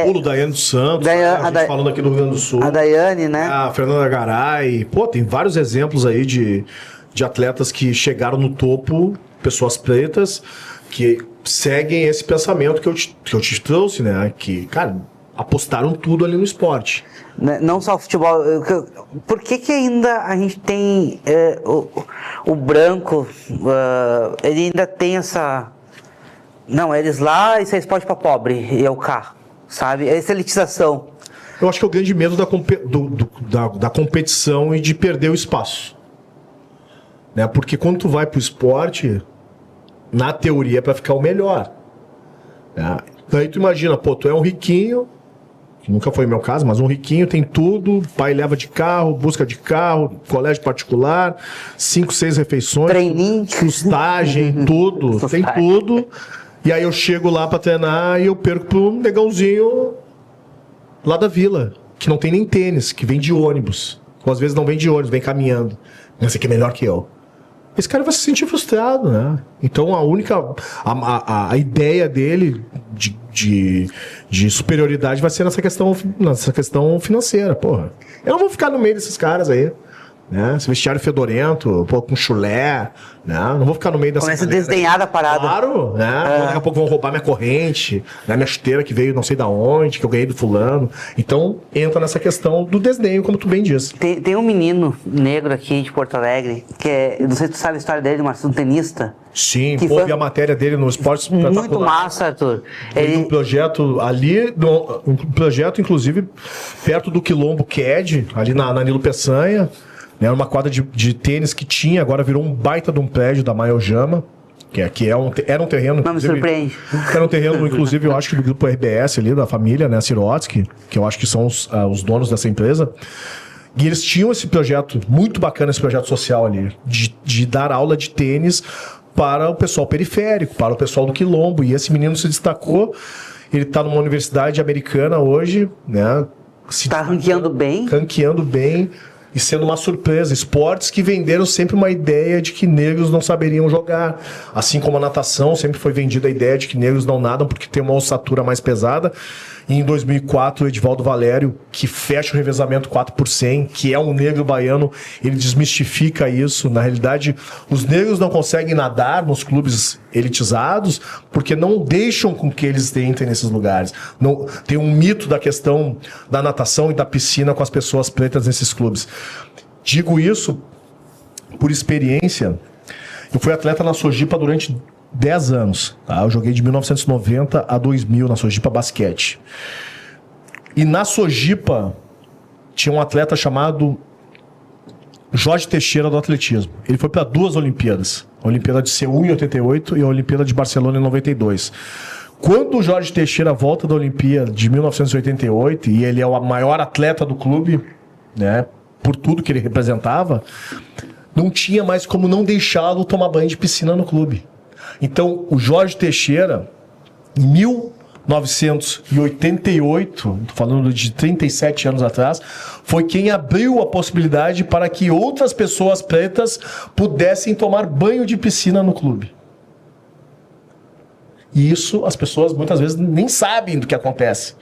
O Pulo, Daiane dos Santos, a gente falando aqui do Rio Grande do Sul. A Daiane, né? A Fernanda Garay. Tem vários exemplos aí de atletas que chegaram no topo, pessoas pretas, que seguem esse pensamento que eu te trouxe, né? Que, cara, apostaram tudo ali no esporte. Não só o futebol. Por que ainda a gente tem o branco, ele ainda tem essa... Não, eles lá, isso é esporte para pobre, e é o cá, sabe? Essa elitização. Eu acho que é o grande medo da competição e de perder o espaço. Né? Porque quando tu vai pro esporte, na teoria é pra ficar o melhor. Né? Daí tu imagina, tu é um riquinho, que nunca foi meu caso, mas um riquinho tem tudo, pai leva de carro, busca de carro, colégio particular, 5, 6 refeições, treininho, custagem, tudo, tem tudo. E aí eu chego lá pra treinar e eu perco pro negãozinho lá da vila, que não tem nem tênis, que vem de ônibus. Ou às vezes não vem de ônibus, vem caminhando. Esse aqui é melhor que eu. Esse cara vai se sentir frustrado, né? Então a ideia dele de superioridade vai ser nessa questão financeira, porra. Eu não vou ficar no meio desses caras aí, né? Esse vestiário fedorento, com chulé, né? Não vou ficar no meio dessa... Começa a desdenhar da parada. Claro, né? Daqui a pouco vão roubar minha corrente, né? Minha chuteira que veio não sei da onde, que eu ganhei do fulano. Então, entra nessa questão do desdenho, como tu bem disse. Tem um menino negro aqui de Porto Alegre, que não sei se tu sabe a história dele, mas um tenista. Sim, vi a matéria dele no Esporte Espetacular. Muito massa, Arthur. Um projeto ali, um projeto inclusive perto do Quilombo QED, ali na Nilo Peçanha. Era uma quadra de tênis que tinha, agora virou um baita de um prédio da Maiojama, era um terreno... Não me surpreende. Era um terreno, inclusive, eu acho que do grupo RBS ali, da família, né, Sirotsky, que eu acho que são os donos dessa empresa. E eles tinham esse projeto, muito bacana esse projeto social ali, de dar aula de tênis para o pessoal periférico, para o pessoal do Quilombo. E esse menino se destacou, ele está numa universidade americana hoje, né? Está ranqueando bem. Ranqueando bem. e sendo uma surpresa. Esportes que venderam sempre uma ideia de que negros não saberiam jogar. Assim como a natação, sempre foi vendida a ideia de que negros não nadam porque tem uma ossatura mais pesada. E em 2004, o Edivaldo Valério, que fecha o revezamento 4x100, que é um negro baiano, ele desmistifica isso. Na realidade, os negros não conseguem nadar nos clubes elitizados porque não deixam com que eles entrem nesses lugares. Não, tem um mito da questão da natação e da piscina com as pessoas pretas nesses clubes. Digo isso por experiência. Eu fui atleta na Sojipa durante 10 anos, tá? Eu joguei de 1990 a 2000 na Sojipa Basquete. E na Sojipa tinha um atleta chamado Jorge Teixeira do atletismo. Ele foi para 2 Olimpíadas. A Olimpíada de Seul em 88 e a Olimpíada de Barcelona em 92. Quando o Jorge Teixeira volta da Olimpíada de 1988, e ele é o maior atleta do clube, né, por tudo que ele representava, não tinha mais como não deixá-lo tomar banho de piscina no clube. Então, o Jorge Teixeira, em 1988, estou falando de 37 anos atrás, foi quem abriu a possibilidade para que outras pessoas pretas pudessem tomar banho de piscina no clube. E isso as pessoas muitas vezes nem sabem do que acontece.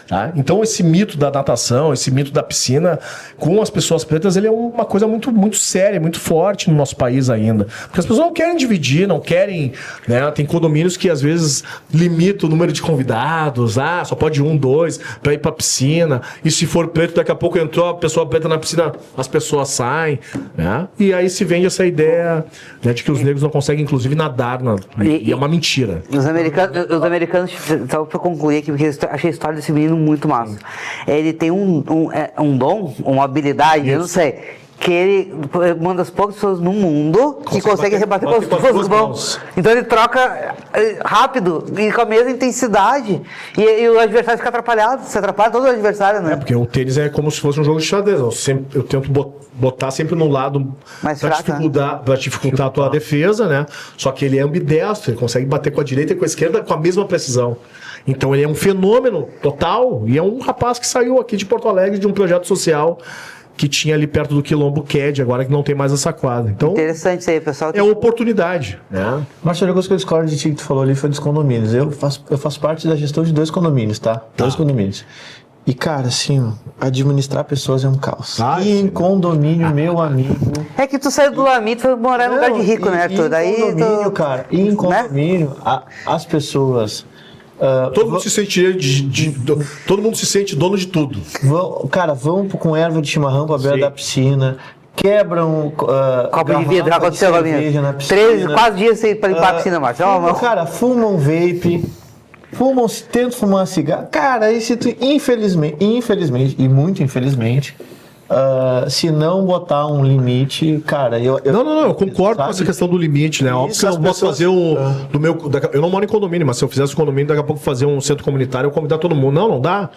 Tá? Então esse mito da natação, esse mito da piscina com as pessoas pretas, ele é uma coisa muito, muito séria, muito forte no nosso país ainda. Porque as pessoas não querem dividir, não querem, né? Tem condomínios que às vezes limitam o número de convidados, só pode 1, 2 para ir para piscina, e se for preto, daqui a pouco entrou a pessoa preta na piscina, as pessoas saem, né? E aí se vende essa ideia, né, de que os negros não conseguem inclusive nadar, e é uma mentira. Os americanos, só para concluir aqui, porque eu achei a história desse menino muito massa. Ele tem um dom, uma habilidade, eu não sei, que ele é uma das poucas pessoas no mundo que consegue rebater com as duas mãos. Então ele troca rápido e com a mesma intensidade. E o adversário fica atrapalhado. Você atrapalha todo o adversário, né? Porque o tênis é como se fosse um jogo de xadrez. Eu tento botar sempre no lado mais para dificultar a tua defesa, né? Só que ele é ambidestro, ele consegue bater com a direita e com a esquerda com a mesma precisão. Então ele é um fenômeno total e é um rapaz que saiu aqui de Porto Alegre de um projeto social que tinha ali perto do Quilombo Ked, agora que não tem mais essa quadra. Então, interessante isso aí, pessoal. É uma oportunidade, né? Marcelo, a coisa que eu discordo de ti que tu falou ali foi dos condomínios. Eu faço parte da gestão de 2 condomínios, tá? 2 condomínios. E, cara, assim, administrar pessoas é um caos. E em condomínio, meu amigo... É que tu saiu do Lami, tu foi morar em lugar de rico, né, Arthur? Em condomínio, cara, em condomínio, as pessoas... todo mundo se sente todo mundo se sente dono de tudo. Vão com erva de chimarrão pra beira da piscina, quebram copo de vidro, aconteceu com a minha. 4 dias sem limpar a piscina, Márcio. Cara, fumam vape, tentam fumar cigarro. Cara, aí se tu, infelizmente, e muito infelizmente, se não botar um limite, cara, eu concordo com essa questão do limite, né? Óbvio que eu não posso fazer eu não moro em condomínio, mas se eu fizesse condomínio, daqui a pouco fazer um centro comunitário, eu convidar todo mundo. Não dá.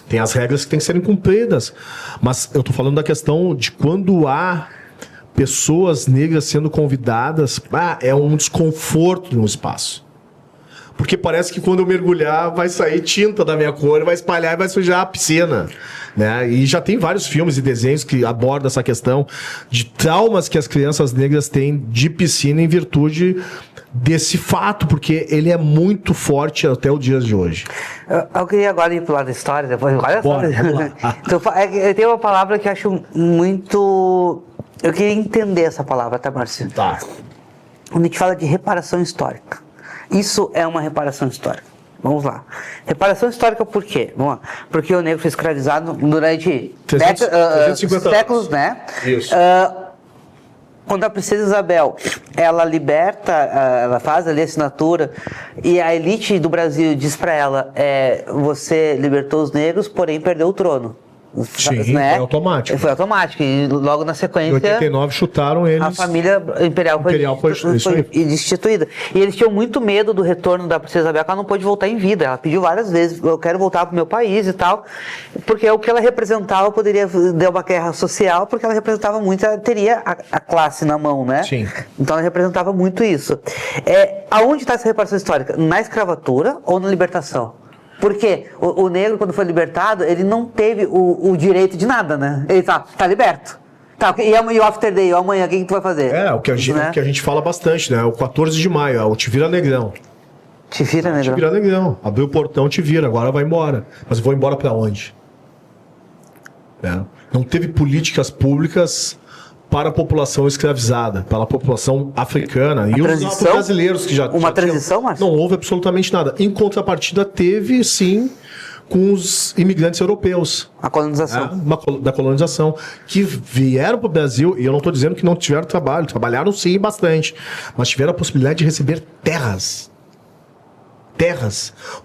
Tem as regras que têm que serem cumpridas. Mas eu tô falando da questão de quando há pessoas negras sendo convidadas, é um desconforto no espaço. Porque parece que quando eu mergulhar vai sair tinta da minha cor, vai espalhar e vai sujar a piscina, né? E já tem vários filmes e desenhos que abordam essa questão de traumas que as crianças negras têm de piscina em virtude desse fato, porque ele é muito forte até o dia de hoje. Eu queria agora ir pro lado da história, depois olha só. Então, tem uma palavra que eu acho muito... Eu queria entender essa palavra, tá, Márcio? Tá. Quando a gente fala de reparação histórica. Isso é uma reparação histórica. Vamos lá. Reparação histórica por quê? Vamos lá. Porque o negro foi escravizado durante 350 séculos, né? Isso. Quando a princesa Isabel, ela liberta, ela faz ali a assinatura, e a elite do Brasil diz para ela, você libertou os negros, porém perdeu o trono. Sim, né? Foi automático. Foi automático. E logo na sequência... Em 89 chutaram eles. A família imperial foi destituída. E eles tinham muito medo do retorno da princesa Isabel, que ela não pôde voltar em vida. Ela pediu várias vezes, eu quero voltar para o meu país e tal. Porque o que ela representava poderia dar uma guerra social, porque ela representava muito, ela teria a classe na mão, né? Sim. Então ela representava muito isso. Aonde está essa reparação histórica? Na escravatura ou na libertação? Porque o negro, quando foi libertado, ele não teve o direito de nada, né? Ele tá liberto. Tá, e o After Day, amanhã, o que tu vai fazer? O que a gente, Né? o que a gente fala bastante, né? O 14 de maio, o Te Vira Negrão. Te vira, né? Te Vira Negrão. Abriu o portão, te vira, agora vai embora. Mas vou embora pra onde? Não teve políticas públicas para a população escravizada, para a população africana e os brasileiros que já transição, Márcio? Não houve absolutamente nada. Em contrapartida, teve sim com os imigrantes europeus. A colonização. Da colonização, que vieram para o Brasil, e eu não estou dizendo que não tiveram trabalho, trabalharam sim bastante, mas tiveram a possibilidade de receber terras,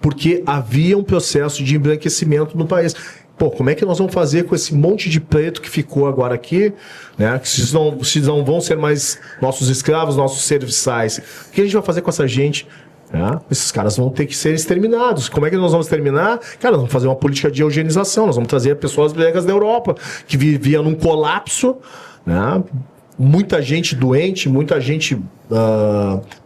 porque havia um processo de embranquecimento no país. Pô, como é que nós vamos fazer com esse monte de preto que ficou agora aqui, né? Que se não vão ser mais nossos escravos, nossos serviçais. O que a gente vai fazer com essa gente? Esses caras vão ter que ser exterminados. Como é que nós vamos exterminar? Cara, nós vamos fazer uma política de eugenização. Nós vamos trazer pessoas bregas da Europa, que viviam num colapso, né? Muita gente doente, muita gente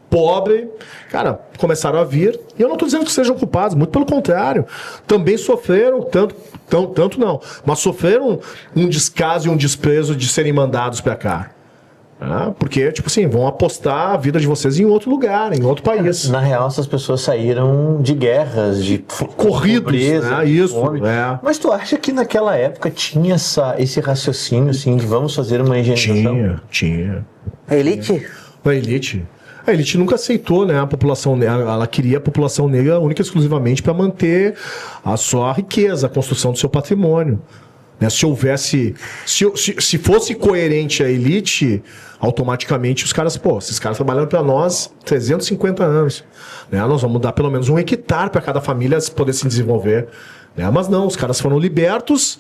pobre, cara, começaram a vir, e eu não estou dizendo que sejam culpados, muito pelo contrário, também sofreram, tanto não, mas sofreram um descaso e um desprezo de serem mandados para cá. Porque, tipo assim, vão apostar a vida de vocês em outro lugar, em outro país. Na real, essas pessoas saíram de guerras, de corridos, pobreza, isso. Fome. Mas tu acha que naquela época tinha esse raciocínio, assim, de vamos fazer uma higienização? Tinha. A elite? A elite. A elite nunca aceitou, né, a população negra. Ela queria a população negra única e exclusivamente para manter a sua riqueza, a construção do seu patrimônio. Né, se fosse coerente a elite, automaticamente os caras, esses caras trabalhando para nós 350 anos. Né, nós vamos dar pelo menos 1 hectare para cada família poder se desenvolver. Né, mas não, os caras foram libertos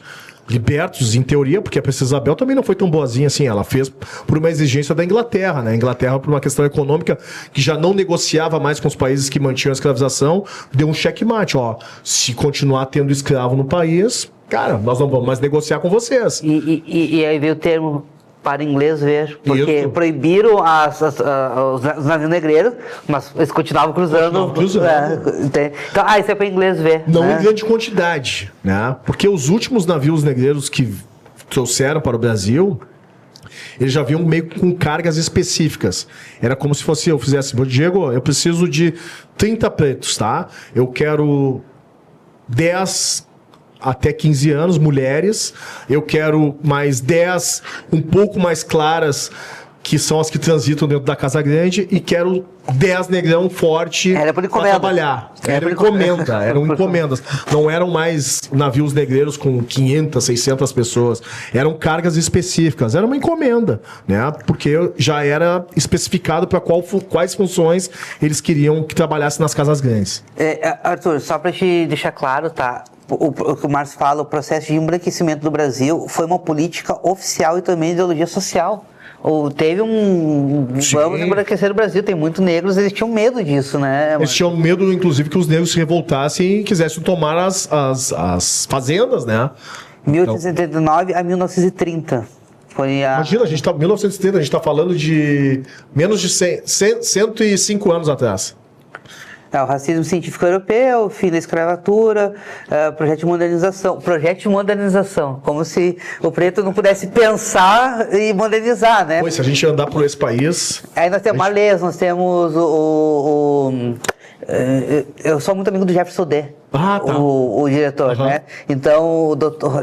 em teoria, porque a Princesa Isabel também não foi tão boazinha assim, ela fez por uma exigência da Inglaterra, né? A Inglaterra, por uma questão econômica, que já não negociava mais com os países que mantinham a escravização, deu um checkmate, se continuar tendo escravo no país, cara, nós não vamos mais negociar com vocês. E aí veio o termo para inglês ver, porque Isso. proibiram os navios negreiros, mas eles continuavam cruzando. Então, isso é para inglês ver. Não né? em grande quantidade, né? Porque os últimos navios negreiros que trouxeram para o Brasil, eles já vinham meio com cargas específicas. Era como se fosse eu fizesse, Diego, eu preciso de 30 pretos, tá? Eu quero 10 até 15 anos, mulheres. Eu quero mais 10, um pouco mais claras, que são as que transitam dentro da Casa Grande, e quero 10 negrão forte para trabalhar. Eram encomendas. Não eram mais navios negreiros com 500, 600 pessoas. Eram cargas específicas. Era uma encomenda, né? Porque já era especificado para quais funções eles queriam que trabalhasse nas Casas Grandes. Arthur, só para te deixar claro, tá? O que o Márcio fala, o processo de embranquecimento do Brasil foi uma política oficial e também ideologia social. Teve vamos embranquecer o Brasil, tem muitos negros, eles tinham medo disso, né? Eles tinham medo, inclusive, que os negros se revoltassem e quisessem tomar as fazendas, né? 1879 a 1930. Imagina, a gente tá 1930, a gente está falando de menos de 105 anos atrás. O racismo científico europeu, fim da escravatura, projeto de modernização, como se o preto não pudesse pensar e modernizar, né? Pois, se a gente andar por esse país... Aí nós temos Malês, nós temos eu sou muito amigo do Jefferson D. Tá. O diretor, né? Então,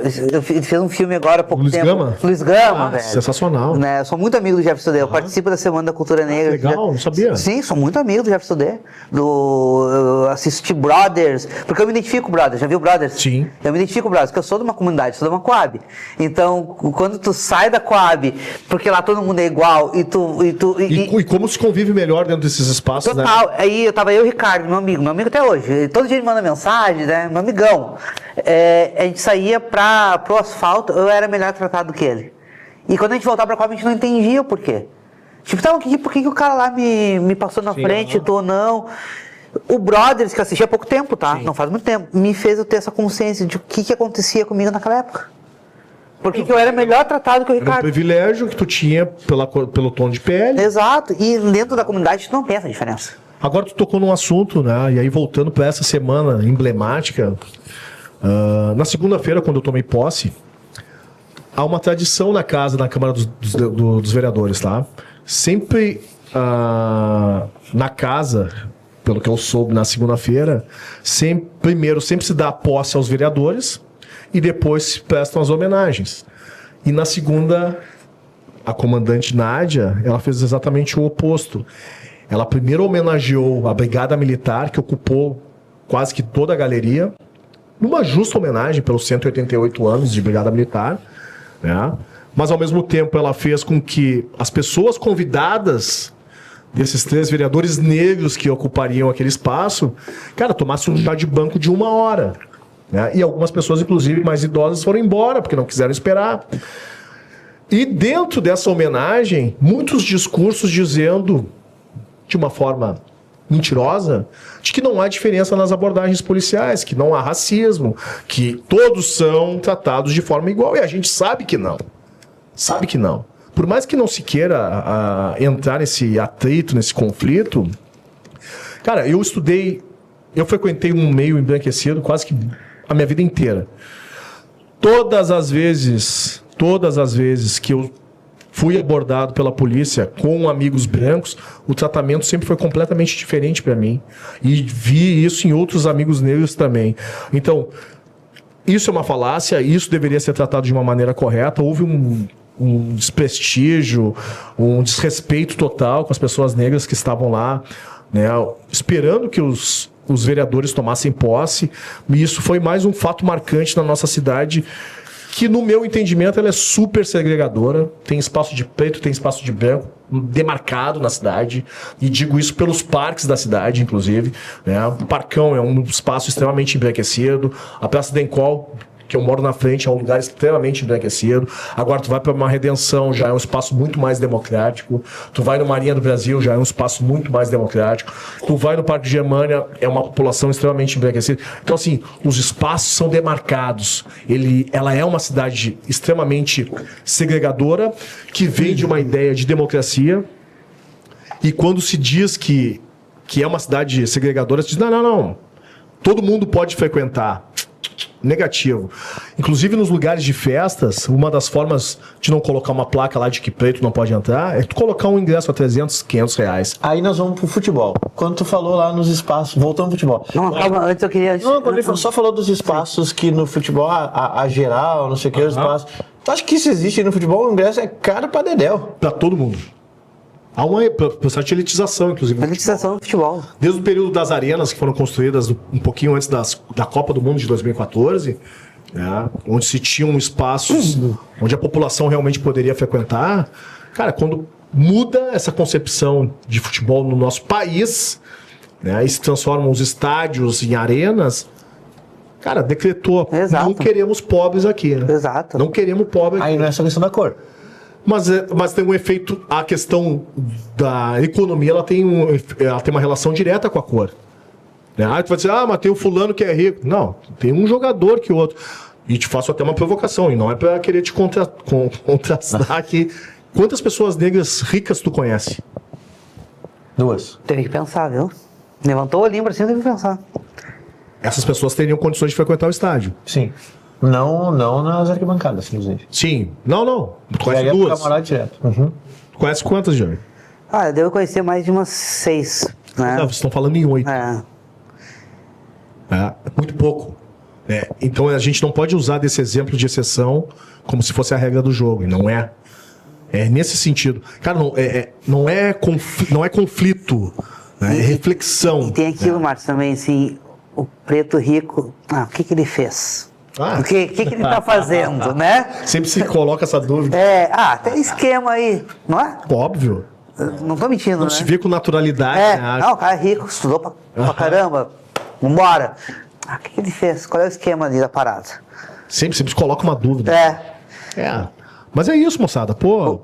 ele fez um filme agora há pouco tempo. Luiz Gama, velho. Sensacional. Né? Eu sou muito amigo do Jefferson D. Eu participo da Semana da Cultura Negra. Legal, não sabia. Sim, sou muito amigo do Jefferson D. Eu assisti Brothers, porque eu me identifico com Brothers. Já viu Brothers? Sim. Eu me identifico com Brothers, porque eu sou de uma comunidade, sou de uma Coab. Então, quando tu sai da Coab, porque lá todo mundo é igual, E como se convive melhor dentro desses espaços, total. né? Aí eu e o Ricardo, meu amigo até hoje. Todo dia ele manda mensagem, né? Meu amigão. A gente saía pro asfalto, eu era melhor tratado do que ele. E quando a gente voltava pra Coab, a gente não entendia o porquê. Tipo, por que o cara lá me passou na frente, tô não. O Brothers, que eu assisti há pouco tempo, tá? Sim. Não faz muito tempo. Me fez eu ter essa consciência de o que acontecia comigo naquela época. Porque eu era melhor tratado que o Ricardo. Era um privilégio que tu tinha pelo tom de pele. Exato. E dentro da comunidade tu não pensa a diferença. Agora tu tocou num assunto, né? E aí voltando para essa semana emblemática, na segunda-feira, quando eu tomei posse, há uma tradição na casa, na Câmara dos Vereadores, tá? Sempre na casa, pelo que eu soube na segunda-feira, primeiro sempre se dá a posse aos vereadores e depois se prestam as homenagens. E na segunda, a comandante Nádia, ela fez exatamente o oposto. Ela primeiro homenageou a Brigada Militar, que ocupou quase que toda a galeria, numa justa homenagem pelos 188 anos de Brigada Militar, né? Mas ao mesmo tempo ela fez com que as pessoas convidadas desses 3 vereadores negros que ocupariam aquele espaço, cara, tomassem um chá de banco de 1 hora, né? E algumas pessoas, inclusive mais idosas, foram embora porque não quiseram esperar. E dentro dessa homenagem, muitos discursos dizendo, de uma forma mentirosa, de que não há diferença nas abordagens policiais, que não há racismo, que todos são tratados de forma igual. E a gente sabe que não. Sabe que não. Por mais que não se queira entrar nesse atrito, nesse conflito, cara, eu frequentei um meio embranquecido quase que a minha vida inteira. Todas as vezes que eu fui abordado pela polícia com amigos brancos, o tratamento sempre foi completamente diferente para mim. E vi isso em outros amigos negros também. Então, isso é uma falácia, isso deveria ser tratado de uma maneira correta. Houve um desprestígio, um desrespeito total com as pessoas negras que estavam lá, né, esperando que os vereadores tomassem posse. E isso foi mais um fato marcante na nossa cidade, que no meu entendimento ela é super segregadora. Tem espaço de preto, tem espaço de branco demarcado na cidade, e digo isso pelos parques da cidade, inclusive, né? O Parcão é um espaço extremamente embranquecido, a Praça da Encol, que eu moro na frente, é um lugar extremamente embranquecido. Agora tu vai para uma Redenção, já é um espaço muito mais democrático. Tu vai no Marinha do Brasil, já é um espaço muito mais democrático. Tu vai no Parque Germânia, é uma população extremamente embranquecida. Então, assim, os espaços são demarcados. Ela é uma cidade extremamente segregadora, que vem de uma ideia de democracia. E quando se diz que é uma cidade segregadora, se diz, não, todo mundo pode frequentar. Negativo. Inclusive nos lugares de festas, uma das formas de não colocar uma placa lá de que preto não pode entrar é tu colocar um ingresso a 300, 500 reais. Aí nós vamos pro futebol. Quando tu falou lá nos espaços, voltando pro futebol. Não, calma, antes eu queria... Não, quando ele só falou dos espaços que no futebol, a geral, não sei o que, os espaços. Tu acha que isso existe no futebol? O ingresso é caro pra dedéu. Pra todo mundo. Há uma processo de elitização, inclusive. Elitização do futebol. Desde o período das arenas, que foram construídas um pouquinho antes da Copa do Mundo de 2014, né, onde se tinham espaços onde a população realmente poderia frequentar. Cara, quando muda essa concepção de futebol no nosso país, né, e se transformam os estádios em arenas, cara, decretou, Exato. Não queremos pobres aqui. Né? Exato. Não queremos pobres aqui. Aí não é só questão da cor. Mas tem um efeito, a questão da economia, ela tem uma relação direta com a cor. Né? Aí tu vai dizer, mas tem o fulano que é rico. Não, tem um jogador que o outro. E te faço até uma provocação, e não é pra querer te contrastar aqui. Quantas pessoas negras ricas tu conhece? 2. Teve que pensar, viu? Levantou o olhinho pra cima, teve que pensar. Essas pessoas teriam condições de frequentar o estádio. Sim. Não nas arquibancadas, inclusive. Sim. Não. Tu conhece Aí é pro duas. camarote direto. Uhum. Tu conhece quantas, Jair? Eu devo conhecer mais de umas 6, né? Não, vocês estão falando em 8. É. É muito pouco. Então a gente não pode usar desse exemplo de exceção como se fosse a regra do jogo, e não é. É nesse sentido. Cara, não é conflito, né? É reflexão. E tem aquilo, Marcos, também, assim, o preto rico, o que ele fez? O que ele tá fazendo, né? Sempre se coloca essa dúvida. Tem esquema aí, não é? Óbvio. Não tô mentindo, Não né? se vê com naturalidade. Né? Não, o cara é rico, estudou pra caramba, vambora. O que ele fez? Qual é o esquema ali da parada? Sempre se coloca uma dúvida. É. Mas é isso, moçada. Pô,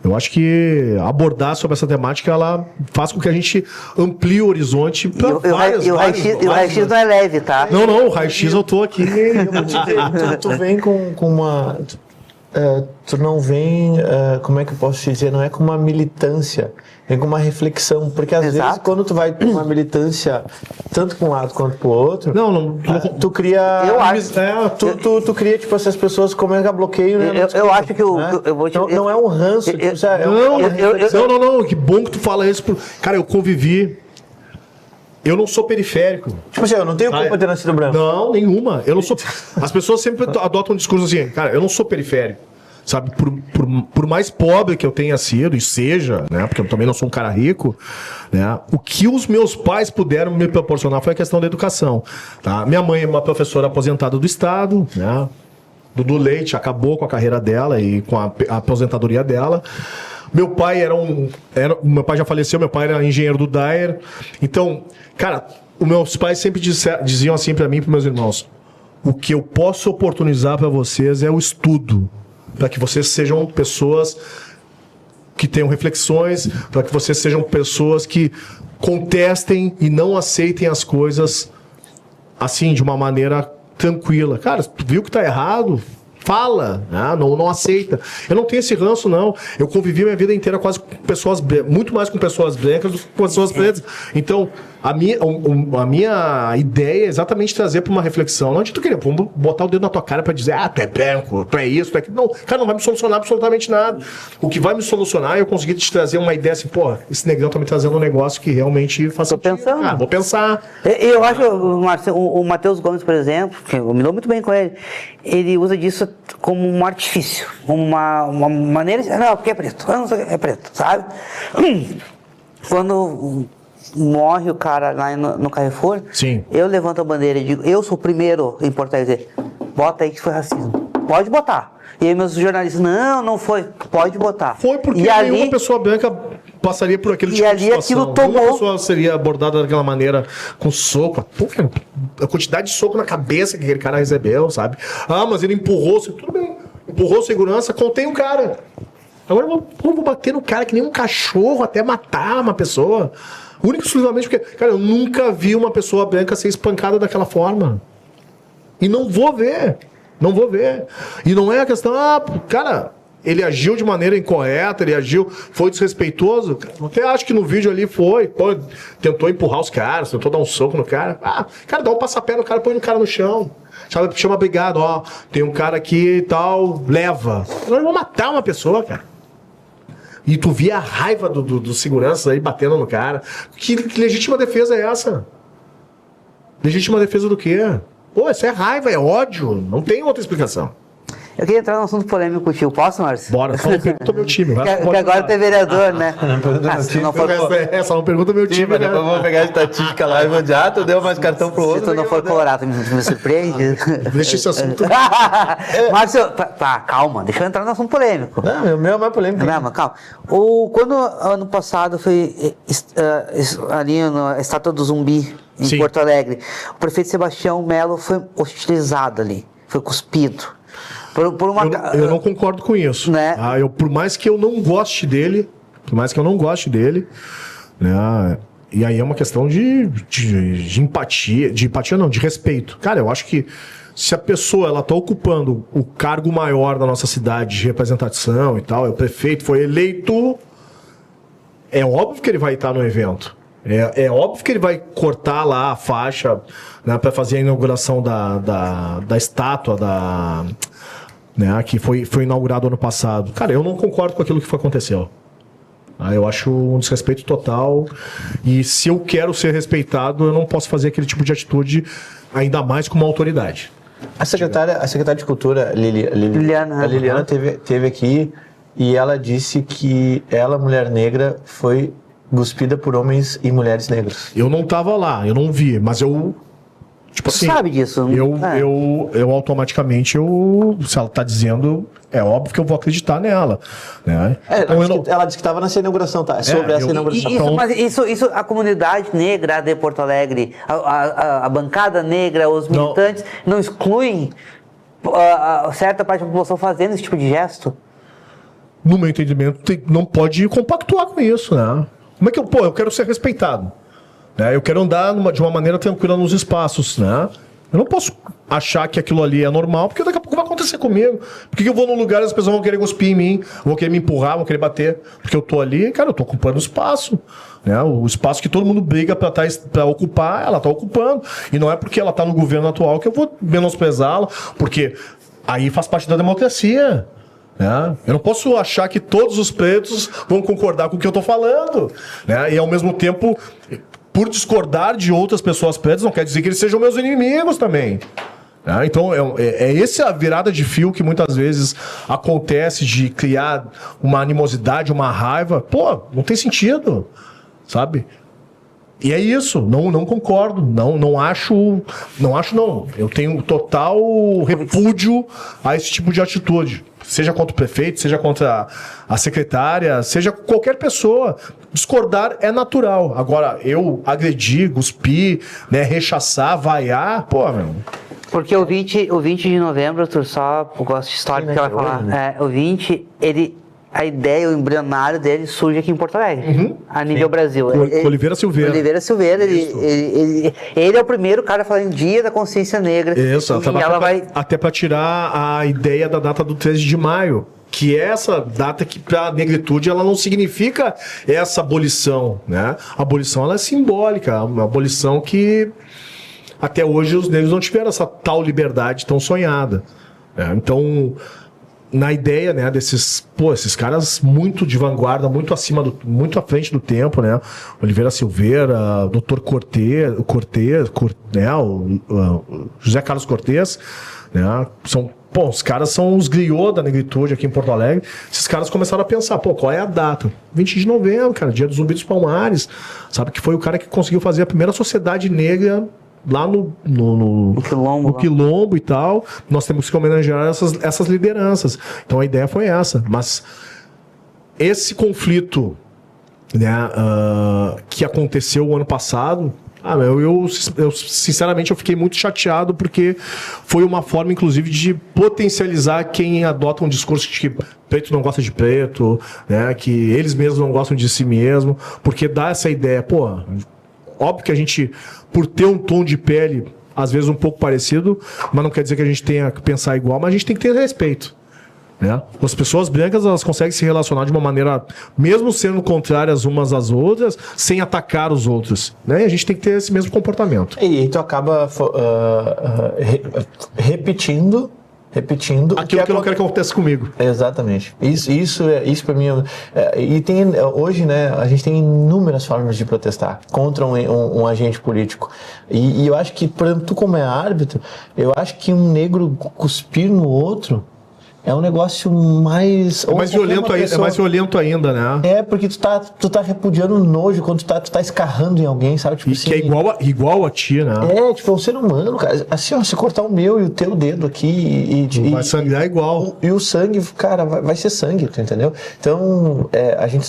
eu acho que abordar sobre essa temática, ela faz com que a gente amplie o horizonte para E o raio-x não é leve, tá? Não, o raio-x eu tô aqui. Tu vem com uma... tu não vem, como é que eu posso te dizer, não é com uma militância, vem com uma reflexão, porque às Exato. vezes quando tu vai com uma militância tanto para um lado quanto para o outro, tu cria, Eu acho. tu cria tipo essas pessoas como é que bloqueio, né? Eu acho que eu vou te, não é um ranço, tipo, Não, que bom que tu fala isso. Cara, eu convivi. Eu não sou periférico. tipo assim, eu não tenho culpa de ter nascido branco. Não, nenhuma. Eu não sou. As pessoas sempre adotam um discurso assim, cara, eu não sou periférico. Sabe, por mais pobre que eu tenha sido e seja, né? Porque eu também não sou um cara rico, né? O que os meus pais puderam me proporcionar foi a questão da educação. Tá? Minha mãe é uma professora aposentada do Estado, né? Dudu Leite acabou com a carreira dela e com a aposentadoria dela. Meu pai meu pai já faleceu, meu pai era engenheiro do Daer. Então, cara, os meus pais sempre diziam assim pra mim e pros meus irmãos: o que eu posso oportunizar pra vocês é o estudo, para que vocês sejam pessoas que tenham reflexões, para que vocês sejam pessoas que contestem e não aceitem as coisas assim, de uma maneira tranquila. Cara, tu viu que tá errado? Fala, né? Não aceita. Eu não tenho esse ranço, não. Eu convivi minha vida inteira quase com pessoas muito mais com pessoas brancas do que com pessoas pretas. Então, a minha ideia é exatamente trazer para uma reflexão. Não adianta tu querer botar o dedo na tua cara para dizer, tu é branco, tu é isso, tu é aquilo. Não, cara, não vai me solucionar absolutamente nada. O que vai me solucionar é eu conseguir te trazer uma ideia assim, pô, esse negão tá me trazendo um negócio que realmente faça Tô pensando. vou pensar. Eu acho, o Matheus Gomes, por exemplo, que eu me dou muito bem com ele usa disso como um artifício, como uma maneira de... Não, porque é preto, é preto, sabe? Quando morre o cara lá no Carrefour, Sim. Eu levanto a bandeira e digo, eu sou o primeiro em importar e dizer, bota aí que foi racismo. Pode botar. E aí meus jornalistas, não foi. Pode botar. Foi porque nenhuma pessoa branca passaria por aquele tipo de situação. Aquilo tomou... Nenhuma pessoa seria abordada daquela maneira, com soco. Pô, cara, a quantidade de soco na cabeça que aquele cara recebeu, sabe? Mas ele empurrou, tudo bem. Empurrou segurança, contém o cara. Agora eu vou bater no cara que nem um cachorro até matar uma pessoa. Único e exclusivamente porque, cara, eu nunca vi uma pessoa branca ser espancada daquela forma. E não vou ver. Não vou ver. E não é a questão, cara, ele agiu de maneira incorreta, foi desrespeitoso. Até acho que no vídeo ali tentou empurrar os caras, tentou dar um soco no cara. Cara, dá um passapé no cara, põe o cara no chão. Chama brigado, tem um cara aqui e tal, leva. Nós vamos matar uma pessoa, cara. E tu via a raiva do segurança aí batendo no cara. Que legítima defesa é essa? Legítima defesa do quê? Pô, isso é raiva, é ódio. Não tem outra explicação. Eu queria entrar num assunto polêmico contigo. Posso, Márcio? Bora, só não pergunta meu time. Que agora tu é vereador, né? Não pergunta meu Se time. não for, Só não pergunta meu time, Mas né? depois eu vou pegar a estatística lá e vou dizer, tu deu mais cartão pro se outro. tu não for colorado, me surpreende. Deixa esse assunto. Márcio, calma, deixa eu entrar no assunto polêmico. Não, o meu é mais polêmico. Não, mas calma. Quando ano passado foi ali na Estátua do Zumbi, em Sim. Porto Alegre, o prefeito Sebastião Melo foi hostilizado ali, foi cuspido. Eu não concordo com isso. Né? Por mais que eu não goste dele, né? E aí é uma questão de empatia, de respeito. Cara, eu acho que se a pessoa ela tá ocupando o cargo maior da nossa cidade de representação e tal, o prefeito foi eleito, é óbvio que ele vai estar no evento. É óbvio que ele vai cortar lá a faixa, né, para fazer a inauguração da estátua né, que foi inaugurado ano passado. Cara, eu não concordo com aquilo que aconteceu. Eu acho um desrespeito total. E se eu quero ser respeitado, eu não posso fazer aquele tipo de atitude, ainda mais com uma autoridade. A secretária de Cultura, Liliana teve aqui e ela disse que ela, mulher negra, foi cuspida por homens e mulheres negras. Eu não tava lá, eu não vi, mas eu... Tipo assim, sabe disso? Eu automaticamente, se ela tá dizendo, é óbvio que eu vou acreditar nela. Né? Ela disse que estava nessa inauguração, tá? Sobre essa inauguração. Mas isso, a comunidade negra de Porto Alegre, a bancada negra, os militantes, não excluem certa parte da população fazendo esse tipo de gesto? No meu entendimento, não pode compactuar com isso, né? Como é que eu quero ser respeitado. Né? Eu quero andar de uma maneira tranquila nos espaços, né? Eu não posso achar que aquilo ali é normal, porque daqui a pouco vai acontecer acontecer comigo. Por que eu vou num lugar e as pessoas vão querer cuspir em mim, vão querer me empurrar, vão querer bater? Porque eu tô ali, cara, eu tô ocupando o espaço. Né? O espaço que todo mundo briga pra ocupar, ela tá ocupando. E não é porque ela tá no governo atual que eu vou menosprezá-la, porque aí faz parte da democracia. Né? Eu não posso achar que todos os pretos vão concordar com o que eu tô falando. Né? E ao mesmo tempo, por discordar de outras pessoas pretas, não quer dizer que eles sejam meus inimigos também. Então, essa a virada de fio que muitas vezes acontece de criar uma animosidade, uma raiva. Pô, não tem sentido, sabe? E é isso, não concordo, não acho. Eu tenho total repúdio a esse tipo de atitude. Seja contra o prefeito, seja contra a secretária, seja qualquer pessoa. Discordar é natural. Agora, eu agredir, cuspir, né, rechaçar, vaiar, pô, meu... Porque o 20 de novembro, tu só gosto de história que ela vai falar. né? O 20, a ideia, o embrionário dele surge aqui em Porto Alegre, a nível Brasil. Oliveira Silveira. Oliveira Silveira, ele é o primeiro cara falando Dia da Consciência Negra. Isso, e ela vai... até para tirar a ideia da data do 13 de maio. Que é essa data que para a negritude ela não significa essa abolição, né? A abolição ela é simbólica, uma abolição que até hoje os negros não tiveram essa tal liberdade tão sonhada. Né? Então, na ideia, né, esses caras muito de vanguarda, muito muito à frente do tempo, né? Oliveira Silveira, Dr. Cortez, né? o José Carlos Cortez, né? Os caras são os griots da negritude aqui em Porto Alegre. Esses caras começaram a pensar, qual é a data? 20 de novembro, cara, dia do Zumbi dos Palmares. Sabe, que foi o cara que conseguiu fazer a primeira sociedade negra lá no Quilombo e tal. Nós temos que homenagear essas lideranças. Então a ideia foi essa. Mas esse conflito, né, que aconteceu o ano passado, eu sinceramente eu fiquei muito chateado, porque foi uma forma, inclusive, de potencializar quem adota um discurso de que preto não gosta de preto, né, que eles mesmos não gostam de si mesmo, porque dá essa ideia, óbvio que a gente, por ter um tom de pele, às vezes um pouco parecido, mas não quer dizer que a gente tenha que pensar igual, mas a gente tem que ter respeito. Né? As pessoas brancas, elas conseguem se relacionar de uma maneira, mesmo sendo contrárias umas às outras, sem atacar os outros. Né? E a gente tem que ter esse mesmo comportamento. E aí tu acaba repetindo aquilo que eu não quero que aconteça comigo. Exatamente. Isso para mim. E tem hoje, né? A gente tem inúmeras formas de protestar contra um agente político. E eu acho que, por exemplo, tu como é árbitro, eu acho que um negro cuspir no outro é um negócio mais... É mais violento ainda, né? Porque tu tá repudiando nojo quando tu tá escarrando em alguém, sabe? Tipo, assim, que é igual a ti, né? Tipo, é um ser humano, cara. Assim, se cortar o meu e o teu dedo aqui vai sangrar igual. E o sangue, cara, vai ser sangue, tu entendeu? Então,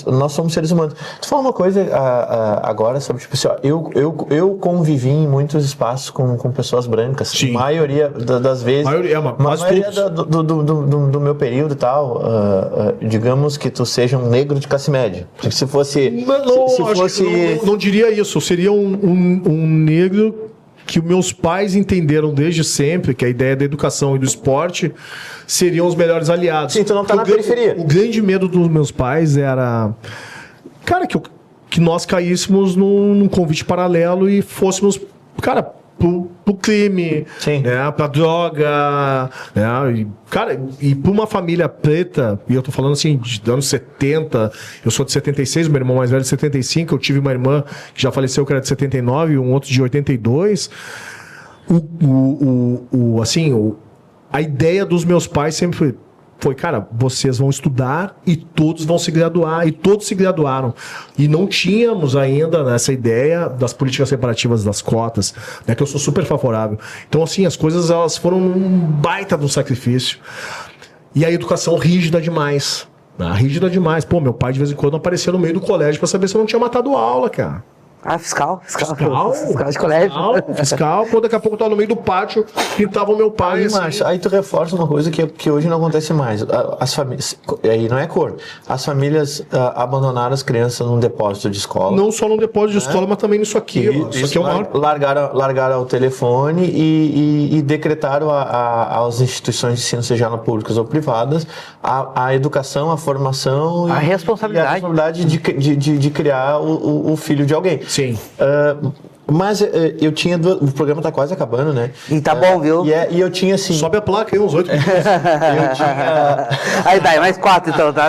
nós somos seres humanos. Tu fala uma coisa agora sobre, tipo assim, ó, eu convivi em muitos espaços com pessoas brancas. Sim. Maioria das vezes... maioria do meu período e tal, digamos que tu seja um negro de classe média. Se fosse... Não diria isso. Seria um negro que meus pais entenderam desde sempre que a ideia da educação e do esporte seriam os melhores aliados. Sim, tu não tá na periferia. O grande medo dos meus pais era... Cara, que nós caíssemos num convite paralelo e fôssemos... Cara... Pro crime, né, pra droga, né, e pra uma família preta, e eu tô falando assim, de anos 70, eu sou de 76, meu irmão mais velho de 75, eu tive uma irmã que já faleceu, que era de 79, e um outro de 82, a ideia dos meus pais sempre foi, cara, vocês vão estudar e todos vão se graduar, e todos se graduaram. E não tínhamos ainda essa ideia das políticas separativas das cotas, né, que eu sou super favorável. Então, assim, as coisas elas foram um baita de um sacrifício. E a educação rígida demais. Rígida demais. Meu pai de vez em quando aparecia no meio do colégio pra saber se eu não tinha matado aula, cara. Fiscal de colégio. Fiscal, pô, daqui a pouco eu tava no meio do pátio, pintava o meu pai. Aí, assim. Márcio, aí tu reforça uma coisa que hoje não acontece mais. As famílias, aí não é cor, as famílias abandonaram as crianças num depósito de escola. Não só no depósito de escola, mas também nisso aqui. Ó. Isso aqui é o maior. Largaram o telefone e decretaram às instituições de ensino, seja elas públicas ou privadas, a educação, a formação A responsabilidade. e a responsabilidade de criar o filho de alguém. Sim. Mas eu tinha o programa tá quase acabando, né? E tá bom, viu? E eu tinha assim. Sobe a placa aí, uns 8 minutos. Eu tinha. Aí dá, mais 4 então, tá?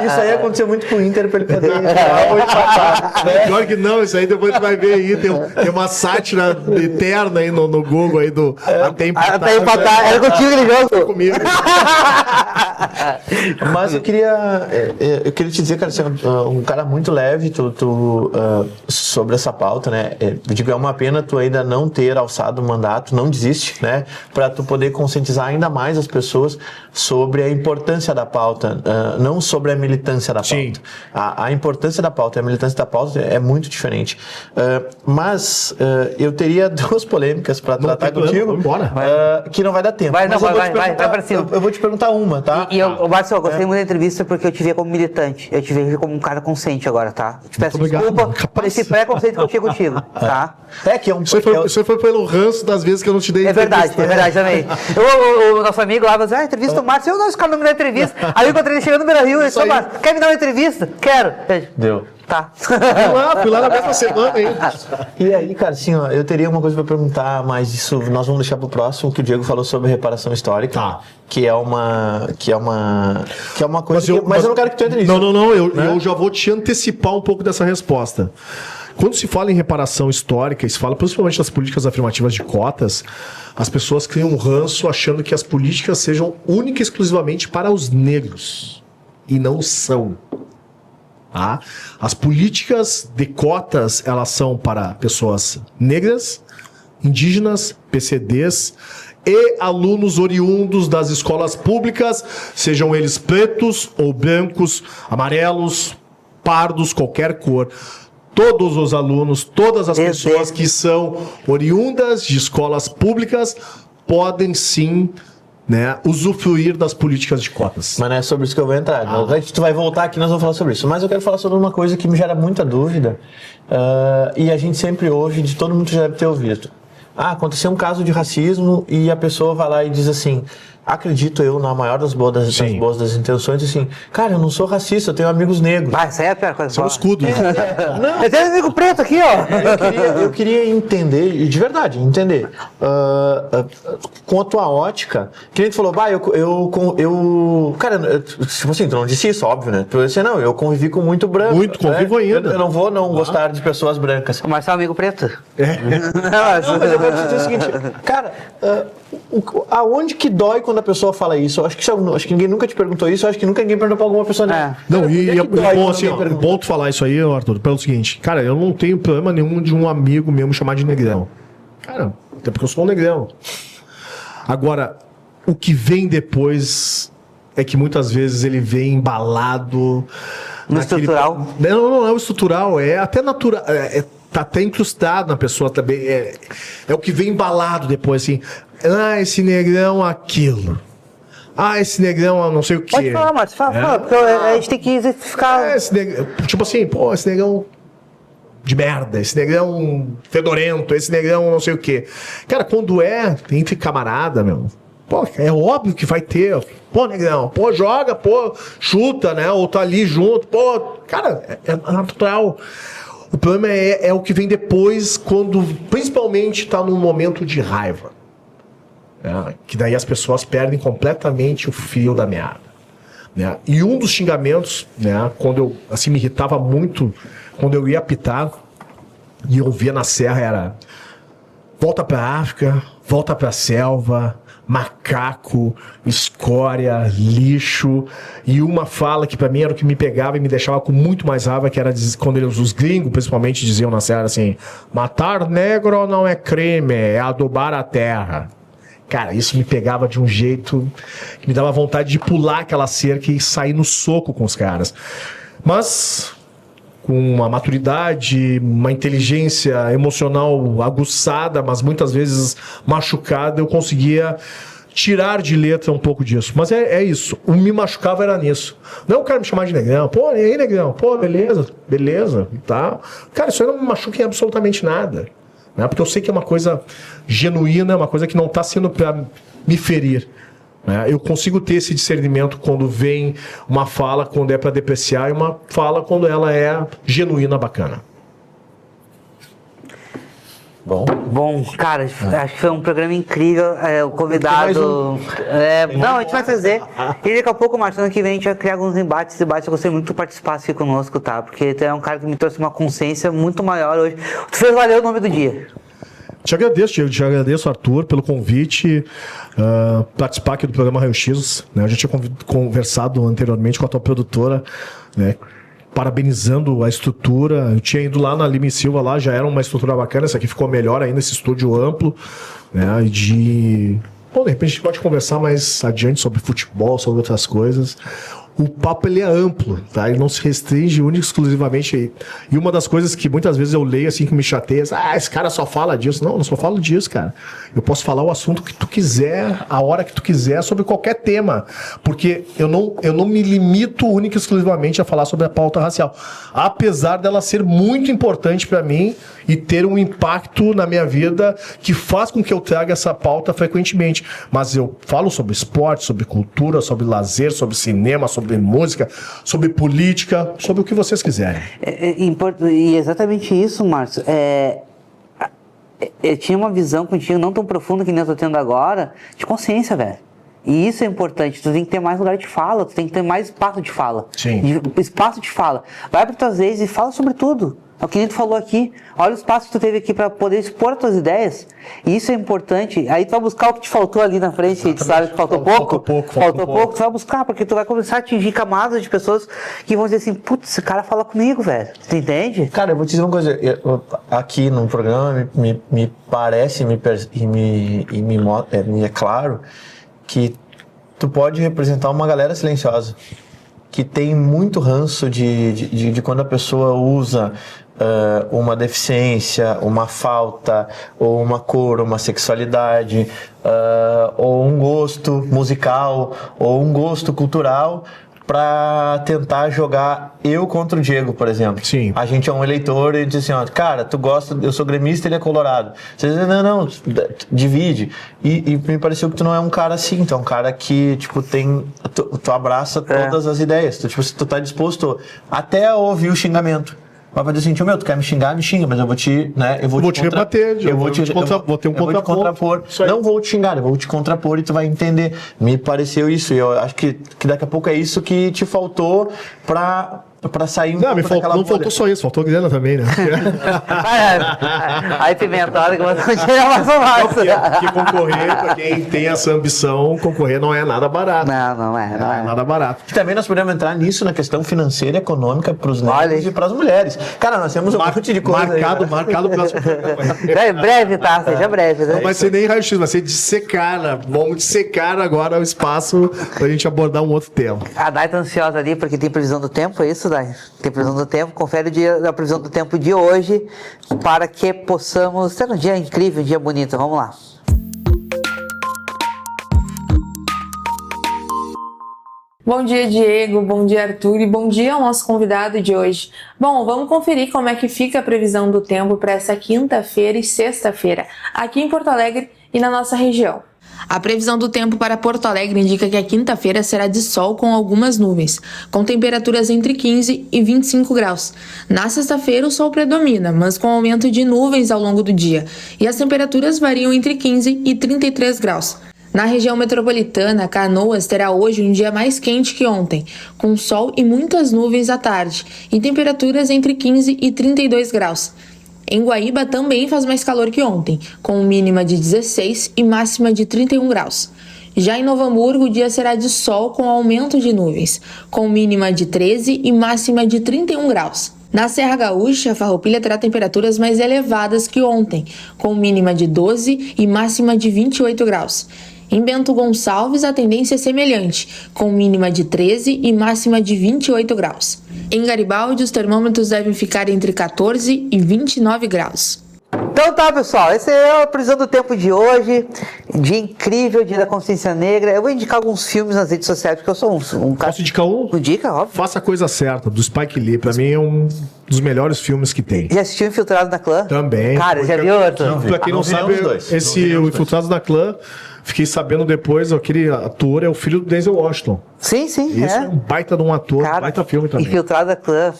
Isso aí aconteceu muito com o Inter pra ele poder entrar ou empatar, né? Pior que não, isso aí depois tu vai ver aí. Tem uma sátira eterna aí no Google aí do até empatar. Até empatar, era contigo aquele jogo. Comigo. Mas eu queria te dizer, cara, você é um cara muito leve sobre essa pauta, né? Eu digo, é uma pena tu ainda não ter alçado o mandato, não desiste, né? Para tu poder conscientizar ainda mais as pessoas sobre a importância da pauta, não sobre a militância da pauta. Sim. A importância da pauta e a militância da pauta é muito diferente. Mas eu teria duas polêmicas para tratar contigo, vamos embora. que não vai dar tempo. Vai, Mas não, eu vou te vai perguntar- pra cima. Eu vou te perguntar uma, tá? E eu, Márcio, eu gostei muito da entrevista porque eu te via como militante. Eu te vejo como um cara consciente agora, tá? Eu te peço Muito obrigado, desculpa por capaz. esse preconceito que eu tinha contigo, tá? Que é um Isso aí foi pelo ranço das vezes que eu não te dei É verdade entrevista. também. O nosso amigo lá vai dizer, entrevista do Márcio, eu não, esse cara não me dá entrevista. Aí eu encontrei ele chegando no Beira-Rio, ele disse, aí. Márcio, quer me dar uma entrevista? Quero. Deu. Tá. Fui lá na mesma semana aí. E aí, cara, assim, ó, eu teria uma coisa pra perguntar, mas isso nós vamos deixar pro próximo, que o Diego falou sobre reparação histórica, Tá. que é uma coisa, mas eu não quero que tu entre nisso. Não, eu já vou te antecipar um pouco dessa resposta. Quando se fala em reparação histórica, e se fala principalmente das políticas afirmativas de cotas, as pessoas criam um ranço achando que as políticas sejam única e exclusivamente para os negros. E não são. Tá? As políticas de cotas, elas são para pessoas negras, indígenas, PCDs e alunos oriundos das escolas públicas, sejam eles pretos ou brancos, amarelos, pardos, qualquer cor. Todos os alunos, todas as pessoas que são oriundas de escolas públicas podem sim, né, usufruir das políticas de cotas. Mas não é sobre isso que eu vou entrar. Tu vai voltar aqui, nós vamos falar sobre isso. Mas eu quero falar sobre uma coisa que me gera muita dúvida, e a gente sempre ouve, de todo mundo já deve ter ouvido. Aconteceu um caso de racismo e a pessoa vai lá e diz assim, acredito eu, na maior das boas das intenções, assim, cara, eu não sou racista, eu tenho amigos negros. Isso aí é a pior coisa. Isso é um escudo. Eu tenho um amigo preto aqui, ó. Eu queria entender, e de verdade, entender, com a tua ótica, que nem tu falou, cara, tipo assim, tu não disse isso, óbvio, né? Tu disse, não, eu convivi com muito branco. Muito, convivo ainda. Eu não vou gostar de pessoas brancas. O Marcelo é um amigo preto. Não, mas eu quero te dizer o seguinte, cara, aonde que dói quando a pessoa fala isso? Eu acho que ninguém nunca te perguntou isso, eu acho que nunca ninguém perguntou pra alguma pessoa. Não, e é bom, assim, bom tu falar isso aí, Arthur, pelo seguinte, cara, eu não tenho problema nenhum de um amigo meu me chamar de negrão. Cara, até porque eu sou um negrão. Agora, o que vem depois é que muitas vezes ele vem embalado No estrutural? Não é o estrutural, é até natural. Tá até incrustado na pessoa também. É o que vem embalado depois, assim. Esse negrão aquilo. Esse negrão não sei o quê. Pode falar, Márcio, fala, porque a gente tem que exemplificar. Esse negrão, tipo assim, esse negrão de merda, esse negrão fedorento, esse negrão não sei o quê. Cara, quando entre camarada, meu, é óbvio que vai ter. Negrão, joga, chuta, né? Ou tá ali junto, cara, é natural. O problema é o que vem depois, quando principalmente tá num momento de raiva. Que daí as pessoas perdem completamente o fio da meada. Né? E um dos xingamentos, né, quando eu assim, me irritava muito, quando eu ia apitar e eu via na serra, era volta pra África, volta pra selva, macaco, escória, lixo, e uma fala que pra mim era o que me pegava e me deixava com muito mais raiva, que era quando os gringos principalmente diziam na serra assim, matar negro não é crime, é adubar a terra. Cara, isso me pegava de um jeito que me dava vontade de pular aquela cerca e sair no soco com os caras. Mas com uma maturidade, uma inteligência emocional aguçada, mas muitas vezes machucada, eu conseguia tirar de letra um pouco disso. Mas é isso. O me machucava era nisso. Não o cara me chamar de negrão. Pô, e aí, negrão? Pô, beleza, tá. Cara, isso aí não me machuca em absolutamente nada. Né? Porque eu sei que é uma coisa genuína, uma coisa que não está sendo para me ferir. Né? Eu consigo ter esse discernimento quando vem uma fala, quando é para depreciar, e uma fala quando ela é genuína, bacana. Bom, cara, acho que foi um programa incrível. O convidado. Não, a gente vai fazer. E daqui a pouco, Márcio, ano que vem a gente vai criar alguns debates. Eu gostei muito de participar aqui conosco, tá? Porque tu é um cara que me trouxe uma consciência muito maior hoje. Tu fez valer o nome do dia. Te agradeço, Arthur, pelo convite, participar aqui do programa Raio X. Né? Eu já tinha conversado anteriormente com a tua produtora, né? Parabenizando a estrutura. Eu tinha ido lá na Lima e Silva, lá já era uma estrutura bacana. Essa aqui ficou melhor ainda, esse estúdio amplo, né? De repente a gente pode conversar mais adiante sobre futebol, sobre outras coisas. O papo, ele é amplo, tá? Ele não se restringe única e exclusivamente. E uma das coisas que muitas vezes eu leio assim que me chateia, esse cara só fala disso. Não só falo disso, cara. Eu posso falar o assunto que tu quiser, a hora que tu quiser, sobre qualquer tema. Porque eu não me limito única e exclusivamente a falar sobre a pauta racial. Apesar dela ser muito importante para mim e ter um impacto na minha vida que faz com que eu traga essa pauta frequentemente. Mas eu falo sobre esporte, sobre cultura, sobre lazer, sobre cinema, sobre música, sobre política, sobre o que vocês quiserem. E exatamente isso, Márcio. Eu tinha uma visão contigo não tão profunda que nem eu tô tendo agora, de consciência, velho. E isso é importante, tu tem que ter mais lugar de fala, tu tem que ter mais espaço de fala. Sim. Espaço de fala. Vai para tuas vezes e fala sobre tudo. É o que a gente falou aqui. Olha o espaço que tu teve aqui para poder expor as tuas ideias. E isso é importante. Aí tu vai buscar o que te faltou ali na frente, que tu sabe que faltou pouco. Faltou pouco. Tu vai buscar, porque tu vai começar a atingir camadas de pessoas que vão dizer assim, putz, esse cara fala comigo, velho. Tu entende? Cara, eu vou te dizer uma coisa. Aqui no programa me parece me é claro que tu pode representar uma galera silenciosa que tem muito ranço de quando a pessoa usa uma deficiência, uma falta, ou uma cor, uma sexualidade, ou um gosto musical, ou um gosto cultural, para tentar jogar eu contra o Diego, por exemplo. Sim. A gente é um eleitor e diz assim, cara, tu gosta, eu sou gremista, ele é colorado. Você diz, não, divide. E me pareceu que tu não é um cara assim, tu é um cara que, tipo, tu abraça todas as ideias. Tu tá disposto até a ouvir o xingamento. Vai dizer assim, tu quer me xingar, me xinga, mas eu vou te, né, eu vou te rebater, vou ter um contrapor. Não vou te xingar, eu vou te contrapor e tu vai entender. Me pareceu isso, e eu acho que daqui a pouco é isso que te faltou pra sair pouco daquela não faltou só isso, faltou grana também, né? Aí pimentada que você tirar mais ou mais. Porque concorrer, pra quem tem essa ambição, concorrer não é nada barato. Não é nada barato. E também nós podemos entrar nisso na questão financeira e econômica pros negros e pras mulheres. Cara, nós temos um monte de coisa marcado pro próximo programa. Breve, tá? Seja breve, né? Não vai ser nem raio-x, vai ser dissecar, né? Vamos dissecar agora o espaço pra gente abordar um outro tema. A Dai tá ansiosa ali porque tem previsão do tempo, é isso, Dai? Tem previsão do tempo, confere a previsão do tempo de hoje para que possamos ter um dia incrível, um dia bonito. Vamos lá. Bom dia, Diego, bom dia, Arthur, e bom dia ao nosso convidado de hoje. Bom, vamos conferir como é que fica a previsão do tempo para essa quinta-feira e sexta-feira, aqui em Porto Alegre e na nossa região. A previsão do tempo para Porto Alegre indica que a quinta-feira será de sol com algumas nuvens, com temperaturas entre 15 e 25 graus. Na sexta-feira o sol predomina, mas com aumento de nuvens ao longo do dia, e as temperaturas variam entre 15 e 33 graus. Na região metropolitana, Canoas terá hoje um dia mais quente que ontem, com sol e muitas nuvens à tarde, e temperaturas entre 15 e 32 graus. Em Guaíba também faz mais calor que ontem, com mínima de 16 e máxima de 31 graus. Já em Novo Hamburgo, o dia será de sol com aumento de nuvens, com mínima de 13 e máxima de 31 graus. Na Serra Gaúcha, Farroupilha terá temperaturas mais elevadas que ontem, com mínima de 12 e máxima de 28 graus. Em Bento Gonçalves, a tendência é semelhante, com mínima de 13 e máxima de 28 graus. Em Garibaldi, os termômetros devem ficar entre 14 e 29 graus. Então tá, pessoal, esse é a previsão do tempo de hoje, dia incrível, dia da consciência negra. Eu vou indicar alguns filmes nas redes sociais, porque eu sou um cara... Posso indicar um? Indica, óbvio. Faça a Coisa Certa, do Spike Lee. Pra mim é um dos melhores filmes que tem. Já assistiu Infiltrado na Clã? Também. Cara, já viu, Arthur? Pra quem não sabe, o Infiltrados na Clã, fiquei sabendo depois, aquele ator é o filho do Denzel Washington. Sim, Esse é um baita de um ator, Cara, baita filme também. Infiltrado na Clã.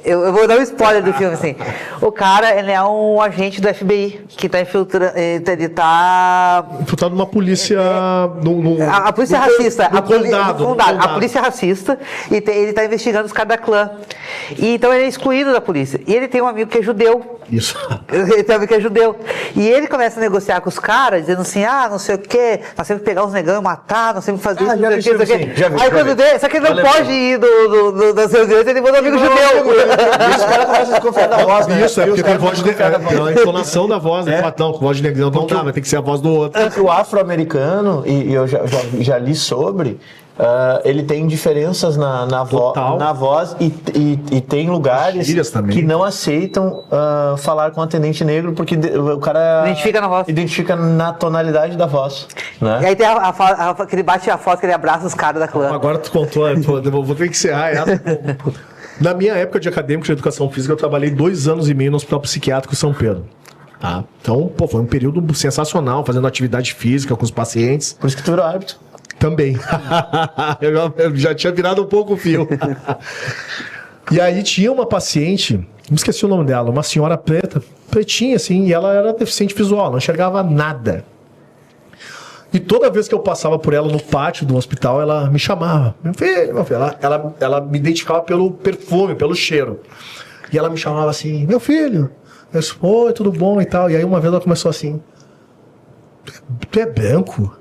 Eu vou dar um spoiler do filme, assim. O cara, ele é um agente do FBI que tá infiltrando. Ele tá. Infiltrado numa polícia. A polícia racista. No condado. A polícia racista. E ele tá investigando os caras da clã. E então ele é excluído da polícia. E ele tem um amigo que é judeu. Isso. Ele tem um amigo que é judeu. E ele começa a negociar com os caras, dizendo assim: não sei o quê, nós temos que pegar os negão e matar, nós temos que fazer isso, não sei o quê. Aí quando vê, só que ele não pode ir das reuniões, ele manda um amigo judeu. E os caras começam a desconfiar da voz, né? Isso, é porque tem voz de a entonação da voz, né? Não, com voz de negrão não dá, vai ter que ser a voz do outro. Porque o afro-americano, e eu já li sobre, ele tem diferenças na voz e tem lugares que não aceitam falar com atendente negro porque o cara identifica na voz. Identifica na tonalidade da voz, né? E aí tem que ele bate a foto que ele abraça os caras da clã. Agora tu contou, vou ter que encerrar essa. Na minha época de acadêmico de educação física, eu trabalhei 2 anos e meio no Hospital Psiquiátrico São Pedro. Tá? Então, foi um período sensacional, fazendo atividade física com os pacientes. Por isso que tu virou árbitro. Também. eu já tinha virado um pouco o fio. E aí tinha uma paciente, me esqueci o nome dela, uma senhora pretinha assim, e ela era deficiente visual, não enxergava nada. E toda vez que eu passava por ela no pátio do hospital, ela me chamava. Meu filho. Ela me identificava pelo perfume, pelo cheiro. E ela me chamava assim, meu filho. Eu disse, oi, tudo bom e tal. E aí uma vez ela começou assim, tu é branco?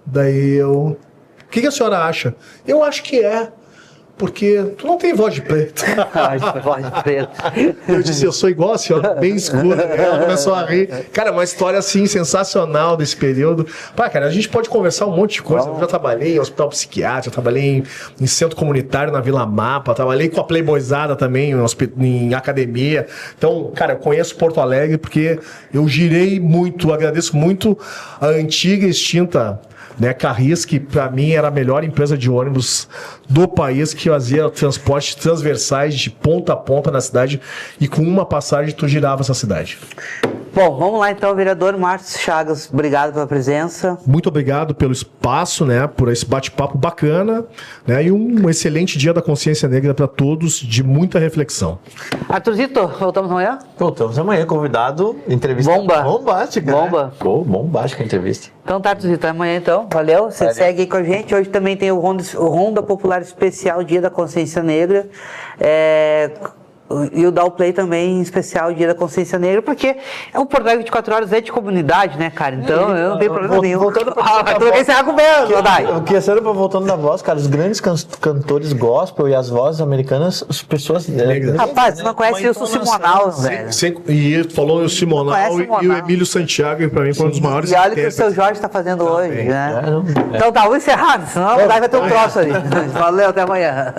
Daí eu, o que a senhora acha? Eu acho que é. Porque tu não tem voz de preto. Voz de preto. Eu disse, eu sou igual a senhora, bem escura. Ela começou a rir. Cara, uma história assim sensacional desse período. Pá, cara, a gente pode conversar um monte de coisa. Eu já trabalhei em hospital psiquiátrico, trabalhei em centro comunitário na Vila Mapa, trabalhei com a Playboyzada também em academia. Então, cara, eu conheço Porto Alegre porque eu girei muito, agradeço muito a antiga e extinta Carris, que para mim era a melhor empresa de ônibus do país, que fazia transportes transversais de ponta a ponta na cidade e com uma passagem tu girava essa cidade. Bom, vamos lá então, vereador Márcio Chagas, obrigado pela presença. Muito obrigado pelo espaço, por esse bate-papo bacana, e um excelente dia da consciência negra para todos, de muita reflexão. Arthurzito, voltamos amanhã? Voltamos amanhã, convidado, entrevista bombástica. Bomba. Né? Bombástica a entrevista. Então tá, Arthurzito, amanhã então, valeu, você segue aí com a gente. Hoje também tem o Ronda Popular Especial Dia da Consciência Negra, e o Dow Play também especial Dia da Consciência Negra, porque é um portal 24 horas de comunidade, né, cara? Então eu não tenho problema nenhum. Voltando vai encerrar com o meu, Dai. Eu queria saber, voltando da voz, cara, os grandes cantores gospel e as vozes americanas, as pessoas negras. Rapaz, você não conhece o Simonal, velho. E falou o Simonal e o Emílio Santiago, que pra mim foi um dos maiores. E olha o que o seu Jorge tá fazendo hoje, né? Então tá, vamos encerrar, senão o Dai vai ter um troço ali. Valeu, até amanhã.